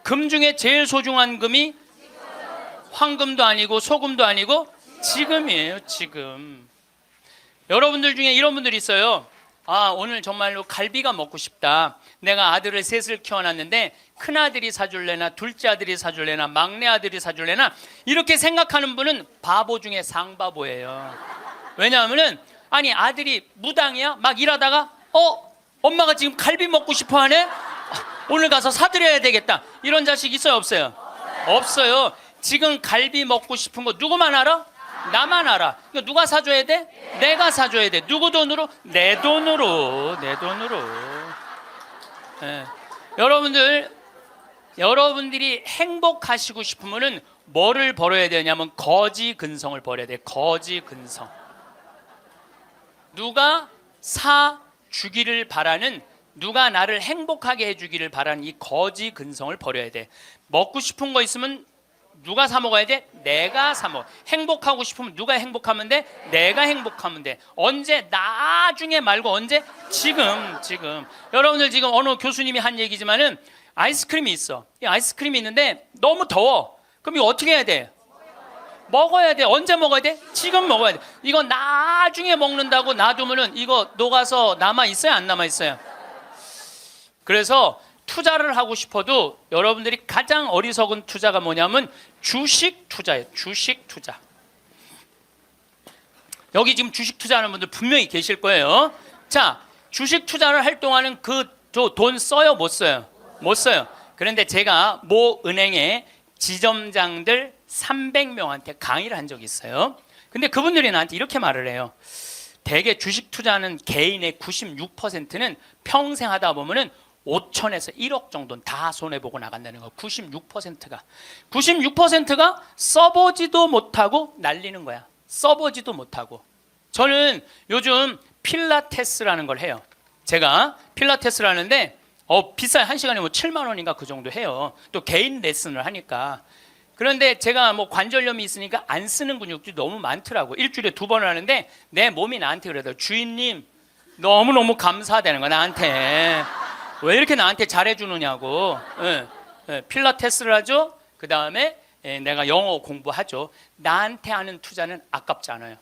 금 중에 제일 소중한 금이 황금도 아니고 소금도 아니고 지금이에요. 지금. 여러분들 중에 이런 분들이 있어요. 오늘 정말로 갈비가 먹고 싶다. 내가 아들을 셋을 키워놨는데 큰아들이 사줄래나 둘째 아들이 사줄래나 막내 아들이 사줄래나 이렇게 생각하는 분은 바보 중에 상바보예요. 왜냐하면은 아니 아들이 무당이야? 막 일하다가 엄마가 지금 갈비 먹고 싶어 하네? 오늘 가서 사드려야 되겠다. 이런 자식 있어요 없어요? 없어요. 지금 갈비 먹고 싶은 거 누구만 알아? 나만 알아. 이거 누가 사줘야 돼? 내가 사줘야 돼. 누구 돈으로? 내 돈으로. 내 돈으로. 예. 여러분들이 행복하시고 싶으면은 뭐를 버려야 되냐면 거지 근성을 버려야 돼. 거지 근성. 누가 사 주기를 바라는, 누가 나를 행복하게 해주기를 바라는 이 거지 근성을 버려야 돼. 먹고 싶은 거 있으면 누가 사 먹어야 돼? 내가 사 먹어. 행복하고 싶으면 누가 행복하면 돼? 내가 행복하면 돼. 언제? 나중에 말고 언제? 지금. 여러분들 지금 어느 교수님이 한 얘기지만은 아이스크림이 있어. 이 아이스크림이 있는데 너무 더워. 그럼 이거 어떻게 해야 돼? 먹어야 돼. 언제 먹어야 돼? 지금 먹어야 돼. 이거 나중에 먹는다고 놔두면은 이거 녹아서 남아 있어요? 안 남아 있어요? 그래서 투자를 하고 싶어도 여러분들이 가장 어리석은 투자가 뭐냐면 주식 투자예요. 주식 투자. 여기 지금 주식 투자하는 분들 분명히 계실 거예요. 자, 주식 투자를 할 동안은 돈 써요? 못 써요? 못 써요. 그런데 제가 모 은행의 지점장들 300명한테 강의를 한 적이 있어요. 근데 그분들이 나한테 이렇게 말을 해요. 대개 주식 투자하는 개인의 96%는 평생 하다 보면은 5천에서 1억 정도는 다 손해보고 나간다는 거. 96%가 써보지도 못하고 날리는 거야. 써보지도 못하고. 저는 요즘 필라테스라는 걸 해요. 제가 필라테스를 하는데 비싸요. 1시간에 뭐 7만 원인가 그 정도 해요. 또 개인 레슨을 하니까. 그런데 제가 뭐 관절염이 있으니까 안 쓰는 근육들이 너무 많더라고. 일주일에 2번을 하는데 내 몸이 나한테 그러더라고. 주인님 너무너무 감사하다는 거야 나한테. 왜 이렇게 나한테 잘해주느냐고. 필라테스를 하죠. 그 다음에 내가 영어 공부하죠. 나한테 하는 투자는 아깝지 않아요.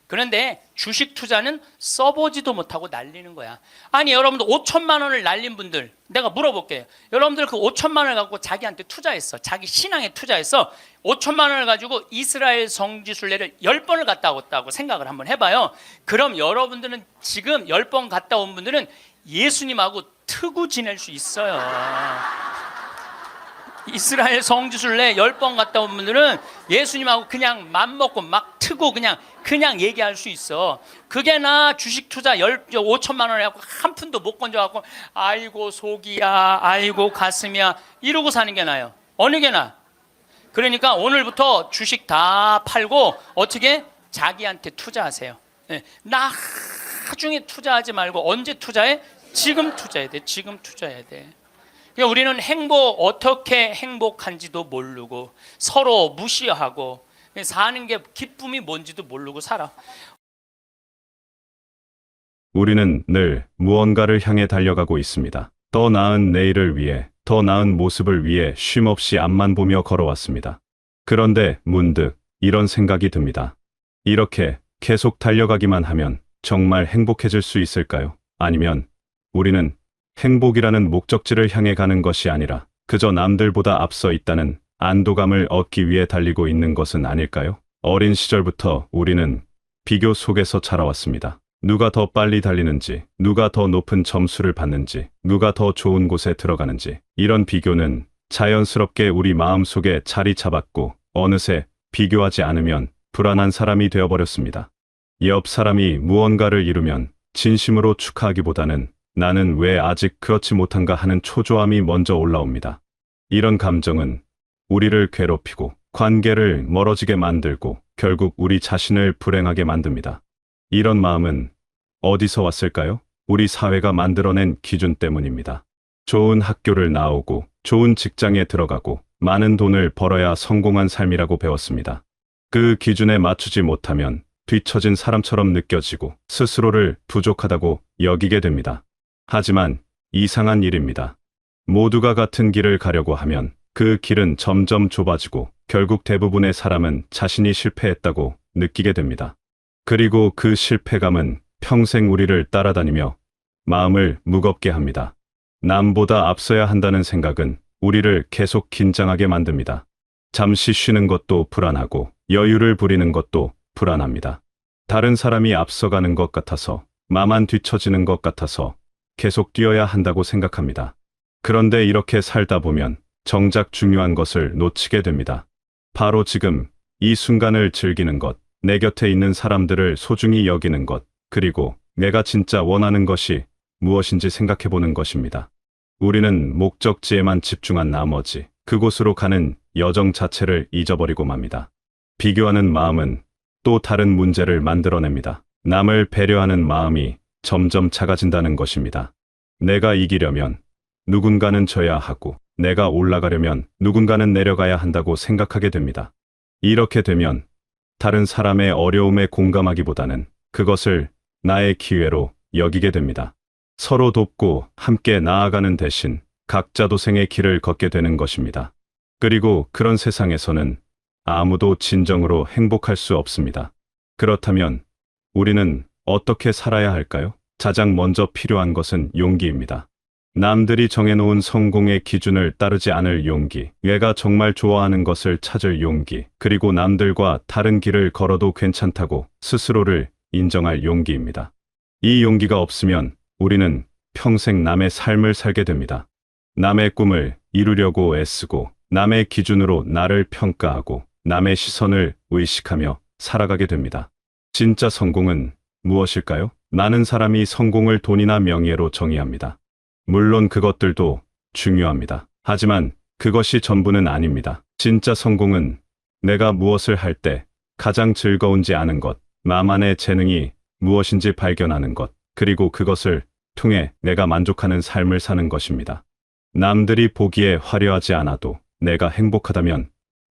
그런데 주식 투자는 써보지도 못하고 날리는 거야. 아니 여러분들 5천만 원을 날린 분들 내가 물어볼게요. 여러분들 그 5천만 원을 갖고 자기한테 투자했어. 자기 신앙에 투자했어. 5천만 원을 가지고 이스라엘 성지순례를 10번을 갔다 왔다고 생각을 한번 해봐요. 그럼 여러분들은 지금 10번 갔다 온 분들은 예수님하고 트고 지낼 수 있어요. 이스라엘 성지순례 10번 갔다 온 분들은 예수님하고 그냥 맘먹고 막 트고 그냥 얘기할 수 있어. 그게 나 주식 투자 5천만 원 해갖고 한 푼도 못 건져갖고 아이고 속이야 아이고 가슴이야 이러고 사는 게 나아요. 어느 게 나아? 그러니까 오늘부터 주식 다 팔고 어떻게? 자기한테 투자하세요. 나중에 투자하지 말고 언제 투자해? 지금 투자해야 돼. 지금 투자해야 돼. 그러니까 우리는 어떻게 행복한지도 모르고 서로 무시하고 사는 게 기쁨이 뭔지도 모르고 살아. 우리는 늘 무언가를 향해 달려가고 있습니다. 더 나은 내일을 위해, 더 나은 모습을 위해 쉼없이 앞만 보며 걸어왔습니다. 그런데 문득 이런 생각이 듭니다. 이렇게 계속 달려가기만 하면 정말 행복해질 수 있을까요? 아니면 우리는 행복이라는 목적지를 향해 가는 것이 아니라 그저 남들보다 앞서 있다는 안도감을 얻기 위해 달리고 있는 것은 아닐까요? 어린 시절부터 우리는 비교 속에서 자라왔습니다. 누가 더 빨리 달리는지, 누가 더 높은 점수를 받는지, 누가 더 좋은 곳에 들어가는지, 이런 비교는 자연스럽게 우리 마음속에 자리 잡았고 어느새 비교하지 않으면 불안한 사람이 되어버렸습니다. 옆 사람이 무언가를 이루면 진심으로 축하하기보다는 나는 왜 아직 그렇지 못한가 하는 초조함이 먼저 올라옵니다. 이런 감정은 우리를 괴롭히고 관계를 멀어지게 만들고 결국 우리 자신을 불행하게 만듭니다. 이런 마음은 어디서 왔을까요? 우리 사회가 만들어낸 기준 때문입니다. 좋은 학교를 나오고 좋은 직장에 들어가고 많은 돈을 벌어야 성공한 삶이라고 배웠습니다. 그 기준에 맞추지 못하면 뒤처진 사람처럼 느껴지고 스스로를 부족하다고 여기게 됩니다. 하지만 이상한 일입니다. 모두가 같은 길을 가려고 하면 그 길은 점점 좁아지고 결국 대부분의 사람은 자신이 실패했다고 느끼게 됩니다. 그리고 그 실패감은 평생 우리를 따라다니며 마음을 무겁게 합니다. 남보다 앞서야 한다는 생각은 우리를 계속 긴장하게 만듭니다. 잠시 쉬는 것도 불안하고 여유를 부리는 것도 불안합니다. 다른 사람이 앞서가는 것 같아서, 나만 뒤처지는 것 같아서 계속 뛰어야 한다고 생각합니다. 그런데 이렇게 살다 보면 정작 중요한 것을 놓치게 됩니다. 바로 지금 이 순간을 즐기는 것, 내 곁에 있는 사람들을 소중히 여기는 것, 그리고 내가 진짜 원하는 것이 무엇인지 생각해 보는 것입니다. 우리는 목적지에만 집중한 나머지 그곳으로 가는 여정 자체를 잊어버리고 맙니다. 비교하는 마음은 또 다른 문제를 만들어냅니다. 남을 배려하는 마음이 점점 작아진다는 것입니다. 내가 이기려면 누군가는 져야 하고, 내가 올라가려면 누군가는 내려가야 한다고 생각하게 됩니다. 이렇게 되면 다른 사람의 어려움에 공감하기보다는 그것을 나의 기회로 여기게 됩니다. 서로 돕고 함께 나아가는 대신 각자 도생의 길을 걷게 되는 것입니다. 그리고 그런 세상에서는 아무도 진정으로 행복할 수 없습니다. 그렇다면 우리는 어떻게 살아야 할까요? 가장 먼저 필요한 것은 용기입니다. 남들이 정해놓은 성공의 기준을 따르지 않을 용기, 내가 정말 좋아하는 것을 찾을 용기, 그리고 남들과 다른 길을 걸어도 괜찮다고 스스로를 인정할 용기입니다. 이 용기가 없으면 우리는 평생 남의 삶을 살게 됩니다. 남의 꿈을 이루려고 애쓰고, 남의 기준으로 나를 평가하고, 남의 시선을 의식하며 살아가게 됩니다. 진짜 성공은 무엇일까요? 많은 사람이 성공을 돈이나 명예로 정의합니다. 물론 그것들도 중요합니다. 하지만 그것이 전부는 아닙니다. 진짜 성공은 내가 무엇을 할 때 가장 즐거운지 아는 것, 나만의 재능이 무엇인지 발견하는 것, 그리고 그것을 통해 내가 만족하는 삶을 사는 것입니다. 남들이 보기에 화려하지 않아도 내가 행복하다면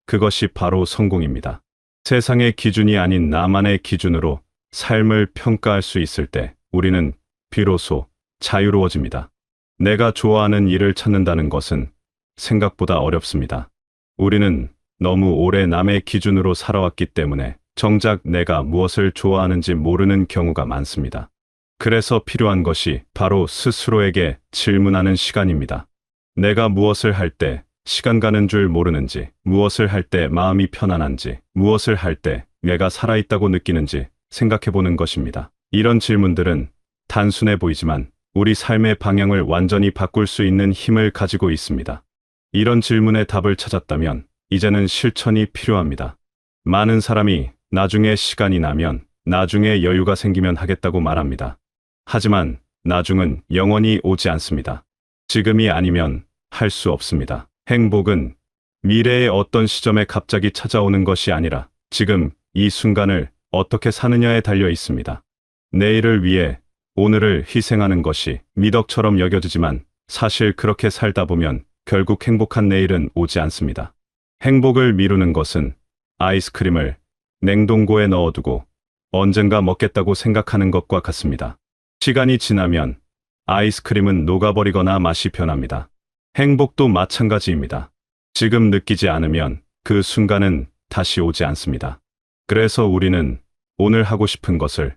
그것이 바로 성공입니다. 세상의 기준이 아닌 나만의 기준으로 삶을 평가할 수 있을 때 우리는 비로소 자유로워집니다. 내가 좋아하는 일을 찾는다는 것은 생각보다 어렵습니다. 우리는 너무 오래 남의 기준으로 살아왔기 때문에 정작 내가 무엇을 좋아하는지 모르는 경우가 많습니다. 그래서 필요한 것이 바로 스스로에게 질문하는 시간입니다. 내가 무엇을 할 때 시간 가는 줄 모르는지, 무엇을 할 때 마음이 편안한지, 무엇을 할 때 내가 살아있다고 느끼는지 생각해 보는 것입니다. 이런 질문들은 단순해 보이지만 우리 삶의 방향을 완전히 바꿀 수 있는 힘을 가지고 있습니다. 이런 질문에 답을 찾았다면 이제는 실천이 필요합니다. 많은 사람이 나중에 시간이 나면, 나중에 여유가 생기면 하겠다고 말합니다. 하지만 나중은 영원히 오지 않습니다. 지금이 아니면 할 수 없습니다. 행복은 미래의 어떤 시점에 갑자기 찾아오는 것이 아니라 지금 이 순간을 어떻게 사느냐에 달려 있습니다. 내일을 위해 오늘을 희생하는 것이 미덕처럼 여겨지지만 사실 그렇게 살다 보면 결국 행복한 내일은 오지 않습니다. 행복을 미루는 것은 아이스크림을 냉동고에 넣어두고 언젠가 먹겠다고 생각하는 것과 같습니다. 시간이 지나면 아이스크림은 녹아버리거나 맛이 변합니다. 행복도 마찬가지입니다. 지금 느끼지 않으면 그 순간은 다시 오지 않습니다. 그래서 우리는 오늘 하고 싶은 것을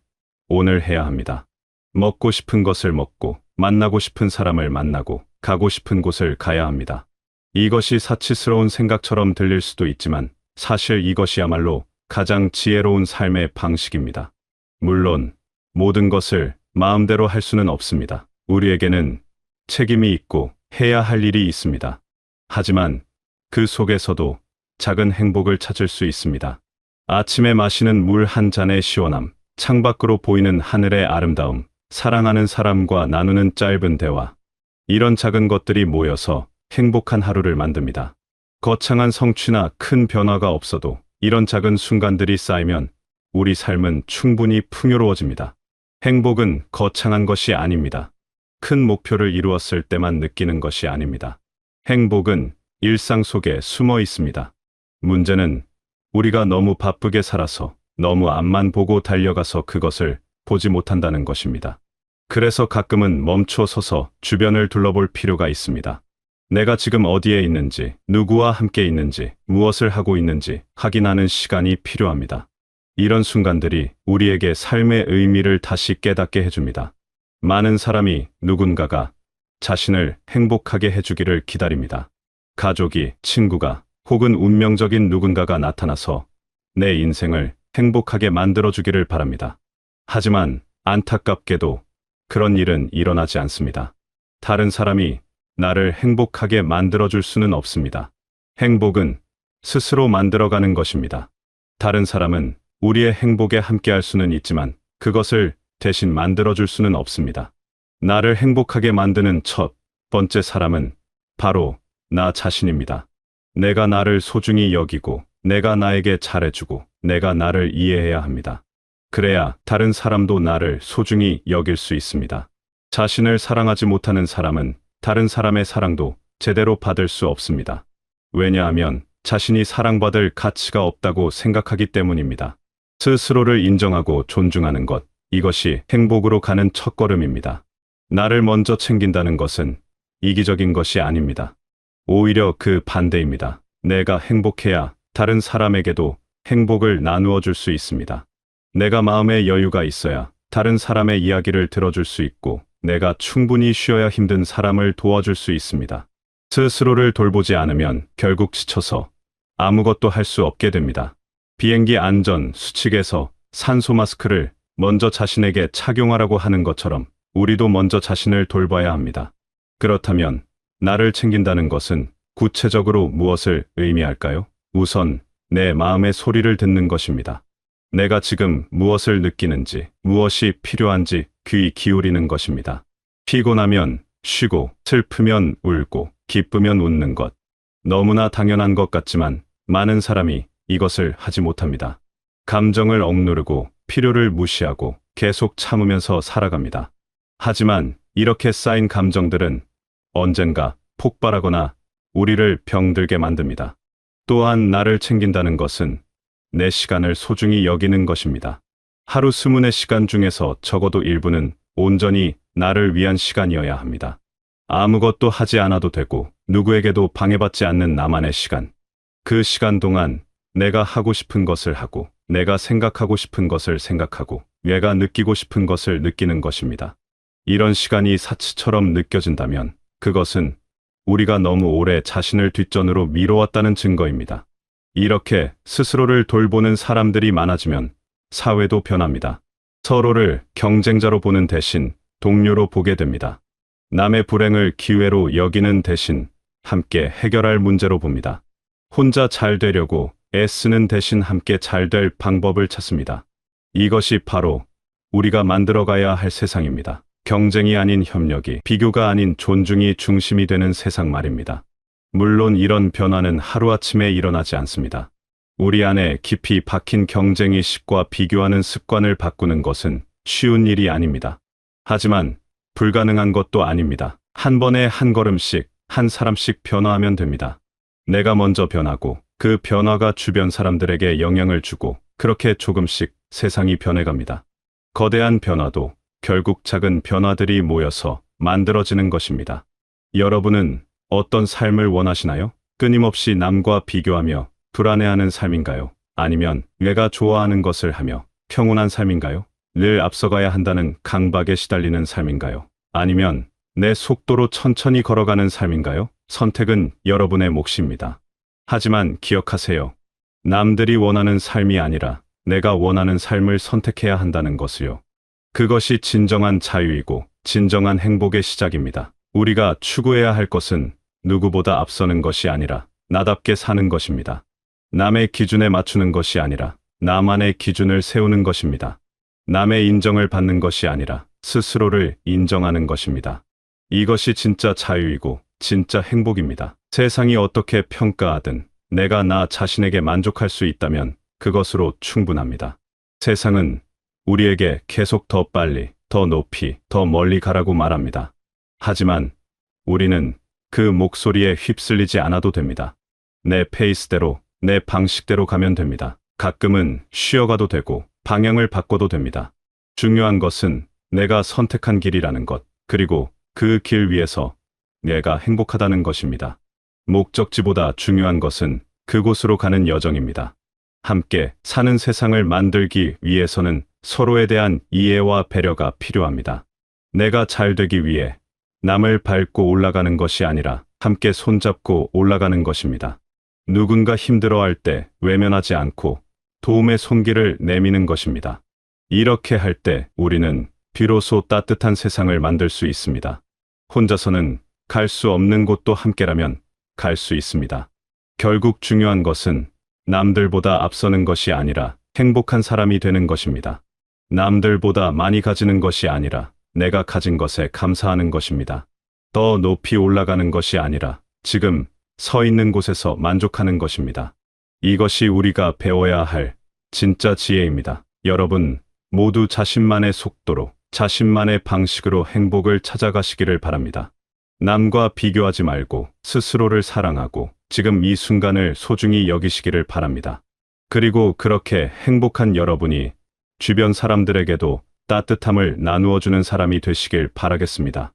오늘 해야 합니다. 먹고 싶은 것을 먹고, 만나고 싶은 사람을 만나고, 가고 싶은 곳을 가야 합니다. 이것이 사치스러운 생각처럼 들릴 수도 있지만 사실 이것이야말로 가장 지혜로운 삶의 방식입니다. 물론 모든 것을 마음대로 할 수는 없습니다. 우리에게는 책임이 있고 해야 할 일이 있습니다. 하지만 그 속에서도 작은 행복을 찾을 수 있습니다. 아침에 마시는 물 한 잔의 시원함, 창밖으로 보이는 하늘의 아름다움, 사랑하는 사람과 나누는 짧은 대화. 이런 작은 것들이 모여서 행복한 하루를 만듭니다. 거창한 성취나 큰 변화가 없어도 이런 작은 순간들이 쌓이면 우리 삶은 충분히 풍요로워집니다. 행복은 거창한 것이 아닙니다. 큰 목표를 이루었을 때만 느끼는 것이 아닙니다. 행복은 일상 속에 숨어 있습니다. 문제는 우리가 너무 바쁘게 살아서 너무 앞만 보고 달려가서 그것을 보지 못한다는 것입니다. 그래서 가끔은 멈춰 서서 주변을 둘러볼 필요가 있습니다. 내가 지금 어디에 있는지, 누구와 함께 있는지, 무엇을 하고 있는지 확인하는 시간이 필요합니다. 이런 순간들이 우리에게 삶의 의미를 다시 깨닫게 해줍니다. 많은 사람이 누군가가 자신을 행복하게 해주기를 기다립니다. 가족이, 친구가, 혹은 운명적인 누군가가 나타나서 내 인생을 행복하게 만들어주기를 바랍니다. 하지만 안타깝게도 그런 일은 일어나지 않습니다. 다른 사람이 나를 행복하게 만들어줄 수는 없습니다. 행복은 스스로 만들어가는 것입니다. 다른 사람은 우리의 행복에 함께할 수는 있지만 그것을 대신 만들어줄 수는 없습니다. 나를 행복하게 만드는 첫 번째 사람은 바로 나 자신입니다. 내가 나를 소중히 여기고, 내가 나에게 잘해주고, 내가 나를 이해해야 합니다. 그래야 다른 사람도 나를 소중히 여길 수 있습니다. 자신을 사랑하지 못하는 사람은 다른 사람의 사랑도 제대로 받을 수 없습니다. 왜냐하면 자신이 사랑받을 가치가 없다고 생각하기 때문입니다. 스스로를 인정하고 존중하는 것, 이것이 행복으로 가는 첫걸음입니다. 나를 먼저 챙긴다는 것은 이기적인 것이 아닙니다. 오히려 그 반대입니다. 내가 행복해야 다른 사람에게도 행복을 나누어 줄 수 있습니다. 내가 마음의 여유가 있어야 다른 사람의 이야기를 들어줄 수 있고, 내가 충분히 쉬어야 힘든 사람을 도와줄 수 있습니다. 스스로를 돌보지 않으면 결국 지쳐서 아무것도 할 수 없게 됩니다. 비행기 안전 수칙에서 산소 마스크를 먼저 자신에게 착용하라고 하는 것처럼 우리도 먼저 자신을 돌봐야 합니다. 그렇다면 나를 챙긴다는 것은 구체적으로 무엇을 의미할까요? 우선 내 마음의 소리를 듣는 것입니다. 내가 지금 무엇을 느끼는지, 무엇이 필요한지 귀 기울이는 것입니다. 피곤하면 쉬고, 슬프면 울고, 기쁘면 웃는 것. 너무나 당연한 것 같지만 많은 사람이 이것을 하지 못합니다. 감정을 억누르고 필요를 무시하고 계속 참으면서 살아갑니다. 하지만 이렇게 쌓인 감정들은 언젠가 폭발하거나 우리를 병들게 만듭니다. 또한 나를 챙긴다는 것은 내 시간을 소중히 여기는 것입니다. 하루 24시간 중에서 적어도 일부는 온전히 나를 위한 시간이어야 합니다. 아무것도 하지 않아도 되고 누구에게도 방해받지 않는 나만의 시간. 그 시간 동안 내가 하고 싶은 것을 하고, 내가 생각하고 싶은 것을 생각하고, 내가 느끼고 싶은 것을 느끼는 것입니다. 이런 시간이 사치처럼 느껴진다면 그것은 우리가 너무 오래 자신을 뒷전으로 미뤄왔다는 증거입니다. 이렇게 스스로를 돌보는 사람들이 많아지면 사회도 변합니다. 서로를 경쟁자로 보는 대신 동료로 보게 됩니다. 남의 불행을 기회로 여기는 대신 함께 해결할 문제로 봅니다. 혼자 잘 되려고 애쓰는 대신 함께 잘 될 방법을 찾습니다. 이것이 바로 우리가 만들어가야 할 세상입니다. 경쟁이 아닌 협력이, 비교가 아닌 존중이 중심이 되는 세상 말입니다. 물론 이런 변화는 하루아침에 일어나지 않습니다. 우리 안에 깊이 박힌 경쟁의식과 비교하는 습관을 바꾸는 것은 쉬운 일이 아닙니다. 하지만 불가능한 것도 아닙니다. 한 번에 한 걸음씩, 한 사람씩 변화하면 됩니다. 내가 먼저 변하고 그 변화가 주변 사람들에게 영향을 주고, 그렇게 조금씩 세상이 변해갑니다. 거대한 변화도 결국 작은 변화들이 모여서 만들어지는 것입니다. 여러분은 어떤 삶을 원하시나요? 끊임없이 남과 비교하며 불안해하는 삶인가요? 아니면 내가 좋아하는 것을 하며 평온한 삶인가요? 늘 앞서가야 한다는 강박에 시달리는 삶인가요? 아니면 내 속도로 천천히 걸어가는 삶인가요? 선택은 여러분의 몫입니다. 하지만 기억하세요. 남들이 원하는 삶이 아니라 내가 원하는 삶을 선택해야 한다는 것을요. 그것이 진정한 자유이고 진정한 행복의 시작입니다. 우리가 추구해야 할 것은 누구보다 앞서는 것이 아니라 나답게 사는 것입니다. 남의 기준에 맞추는 것이 아니라 나만의 기준을 세우는 것입니다. 남의 인정을 받는 것이 아니라 스스로를 인정하는 것입니다. 이것이 진짜 자유이고 진짜 행복입니다. 세상이 어떻게 평가하든 내가 나 자신에게 만족할 수 있다면 그것으로 충분합니다. 세상은 우리에게 계속 더 빨리, 더 높이, 더 멀리 가라고 말합니다. 하지만 우리는 그 목소리에 휩쓸리지 않아도 됩니다. 내 페이스대로, 내 방식대로 가면 됩니다. 가끔은 쉬어가도 되고 방향을 바꿔도 됩니다. 중요한 것은 내가 선택한 길이라는 것, 그리고 그 길 위에서 내가 행복하다는 것입니다. 목적지보다 중요한 것은 그곳으로 가는 여정입니다. 함께 사는 세상을 만들기 위해서는 서로에 대한 이해와 배려가 필요합니다. 내가 잘 되기 위해 남을 밟고 올라가는 것이 아니라 함께 손잡고 올라가는 것입니다. 누군가 힘들어할 때 외면하지 않고 도움의 손길을 내미는 것입니다. 이렇게 할 때 우리는 비로소 따뜻한 세상을 만들 수 있습니다. 혼자서는 갈 수 없는 곳도 함께라면 갈 수 있습니다. 결국 중요한 것은 남들보다 앞서는 것이 아니라 행복한 사람이 되는 것입니다. 남들보다 많이 가지는 것이 아니라 내가 가진 것에 감사하는 것입니다. 더 높이 올라가는 것이 아니라 지금 서 있는 곳에서 만족하는 것입니다. 이것이 우리가 배워야 할 진짜 지혜입니다. 여러분 모두 자신만의 속도로, 자신만의 방식으로 행복을 찾아가시기를 바랍니다. 남과 비교하지 말고 스스로를 사랑하고 지금 이 순간을 소중히 여기시기를 바랍니다. 그리고 그렇게 행복한 여러분이 주변 사람들에게도 따뜻함을 나누어주는 사람이 되시길 바라겠습니다.